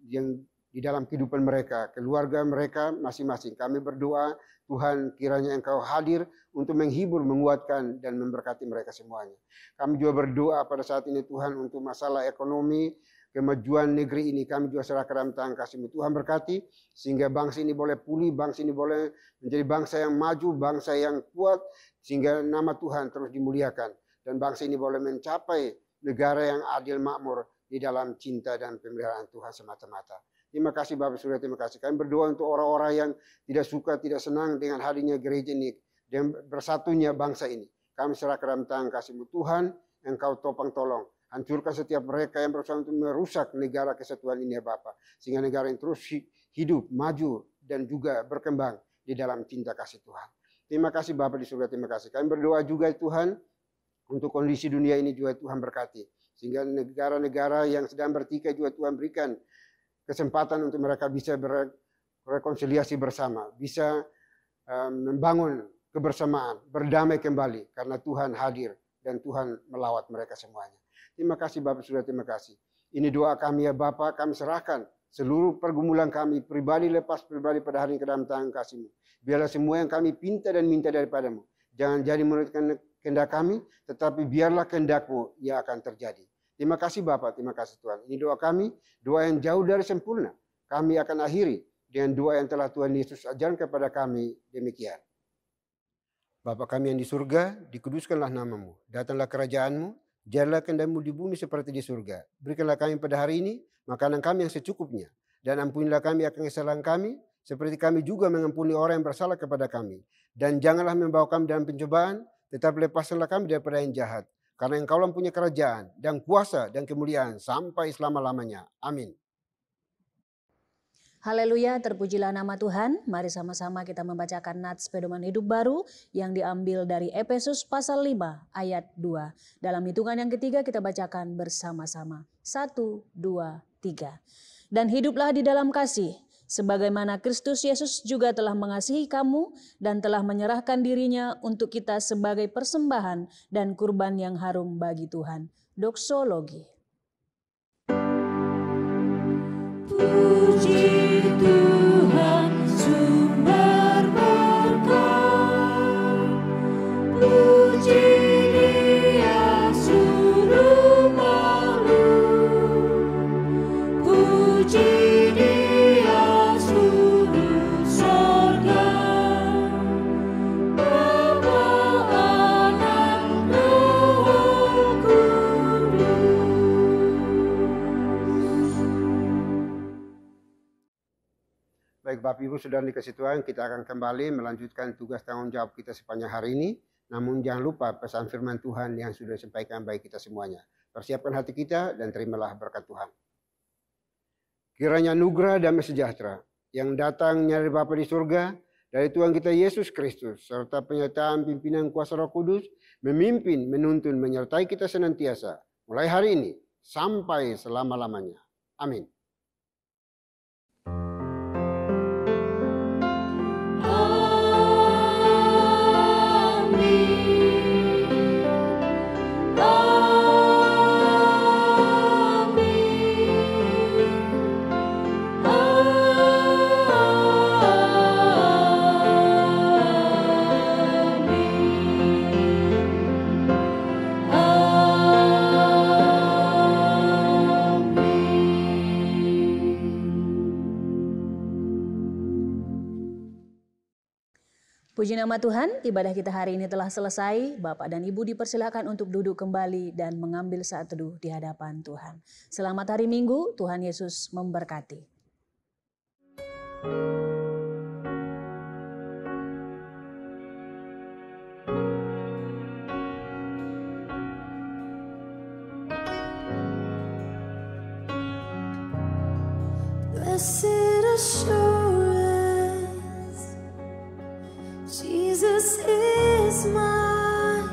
yang di dalam kehidupan mereka, keluarga mereka masing-masing. Kami berdoa Tuhan kiranya Engkau hadir untuk menghibur, menguatkan dan memberkati mereka semuanya. Kami juga berdoa pada saat ini Tuhan untuk masalah ekonomi, kemajuan negeri ini kami juga serahkan dalam tangan kasih-Mu. Tuhan berkati sehingga bangsa ini boleh pulih, bangsa ini boleh menjadi bangsa yang maju, bangsa yang kuat sehingga nama Tuhan terus dimuliakan dan bangsa ini boleh mencapai negara yang adil makmur di dalam cinta dan pemeliharaan Tuhan semata-mata. Terima kasih Bapak Surga, terima kasih. Kami berdoa untuk orang-orang yang tidak suka, tidak senang dengan hadirnya gereja ini dan bersatunya bangsa ini. Kami serahkan dalam tangan kasih-Mu. Tuhan, Engkau topang tolong. Hancurkan setiap mereka yang berusaha untuk merusak negara kesatuan ini ya Bapak. Sehingga negara ini terus hidup, maju, dan juga berkembang di dalam cinta kasih Tuhan. Terima kasih Bapak di surga, terima kasih. Kami berdoa juga Tuhan, untuk kondisi dunia ini juga Tuhan berkati. Sehingga negara-negara yang sedang bertikai juga Tuhan berikan kesempatan untuk mereka bisa berrekonsiliasi bersama. Bisa membangun kebersamaan, berdamai kembali. Karena Tuhan hadir dan Tuhan melawat mereka semuanya. Terima kasih Bapak Surga, terima kasih. Ini doa kami ya Bapak, kami serahkan seluruh pergumulan kami, pribadi lepas pribadi pada hari ini ke dalam tangan kasih-Mu. Biarlah semua yang kami pinta dan minta daripada-Mu. Jangan jadi menurut kehendak kami, tetapi biarlah kehendak-Mu yang akan terjadi. Terima kasih Bapak, terima kasih Tuhan. Ini doa kami, doa yang jauh dari sempurna. Kami akan akhiri dengan doa yang telah Tuhan Yesus ajarkan kepada kami demikian. Bapa kami yang di surga, dikuduskanlah nama-Mu. Datanglah kerajaan-Mu, jadilah kehendak-Mu di bumi seperti di surga. Berikanlah kami pada hari ini makanan kami yang secukupnya. Dan ampunilah kami akan kesalahan kami, seperti kami juga mengampuni orang yang bersalah kepada kami. Dan janganlah membawa kami dalam pencobaan, tetapi lepaskanlah kami daripada yang jahat. Karena Engkau punya kerajaan dan kuasa dan kemuliaan sampai selama-lamanya. Amin. Haleluya, terpujilah nama Tuhan. Mari sama-sama kita membacakan nats pedoman hidup baru yang diambil dari Efesus pasal 5 ayat 2. Dalam hitungan yang ketiga kita bacakan bersama-sama. 1, 2, 3. Dan hiduplah di dalam kasih, sebagaimana Kristus Yesus juga telah mengasihi kamu dan telah menyerahkan dirinya untuk kita sebagai persembahan dan kurban yang harum bagi Tuhan. Doksologi. Puji Tuhan sumber berkat, puji Dia suruh makhluk, puji Dia suruh sorga, Bapa, Anak, Roh Kudus. Baik Bapak Ibu Saudara dikasih Tuhan, kita akan kembali melanjutkan tugas tanggung jawab kita sepanjang hari ini. Namun jangan lupa pesan firman Tuhan yang sudah disampaikan bagi kita semuanya. Persiapkan hati kita dan terimalah berkat Tuhan. Kiranya anugerah damai sejahtera yang datangnya dari Bapa di surga dari Tuhan kita Yesus Kristus, serta penyertaan pimpinan kuasa Roh Kudus, memimpin, menuntun, menyertai kita senantiasa, mulai hari ini sampai selama-lamanya. Amin. Puji nama Tuhan, ibadah kita hari ini telah selesai. Bapak dan Ibu dipersilakan untuk duduk kembali dan mengambil saat teduh di hadapan Tuhan. Selamat hari Minggu, Tuhan Yesus memberkati. Blessed assurance, Jesus is mine.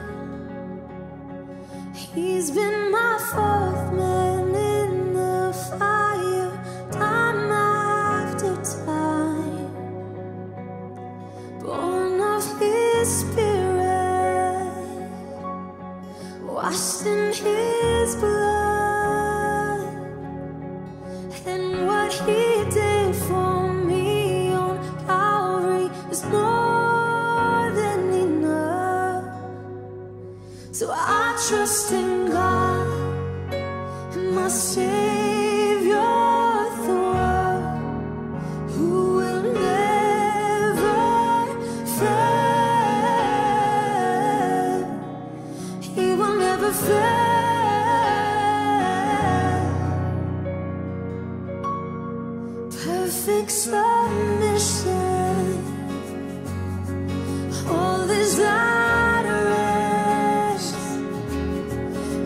He's been my fourth man in the fire, time after time. Born of His Spirit, washed in His blood, and what He did for me on Calvary is more than enough. So I trust in God, my Savior, the one who will never fail. He will never fail. Perfect submission, all is at rest,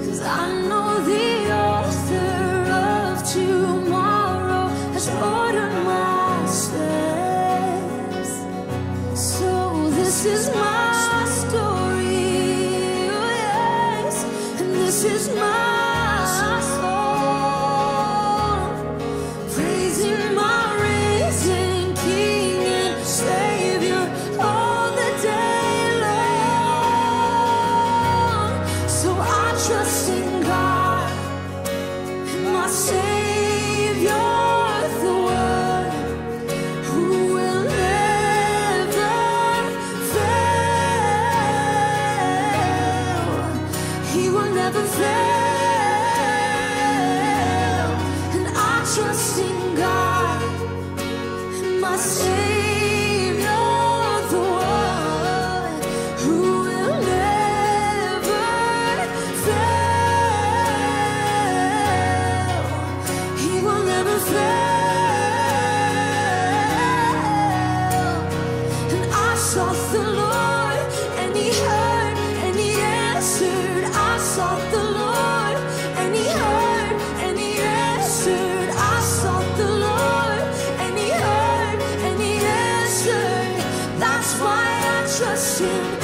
'cause I know the author of tomorrow has ordered my steps. So this is my story, oh yes, and this is my song, praising my risen King and Savior all the day long. So I trust in God, my Savior, the one who will never fail. He will never fail. And I trust in God, my Savior, the one who will never fail. He will never fail. And I sought the Lord, and He heard, and He answered. I sought the Lord, and He heard, and He answered. I sought the Lord, and He heard, and He answered. That's why I trust Him.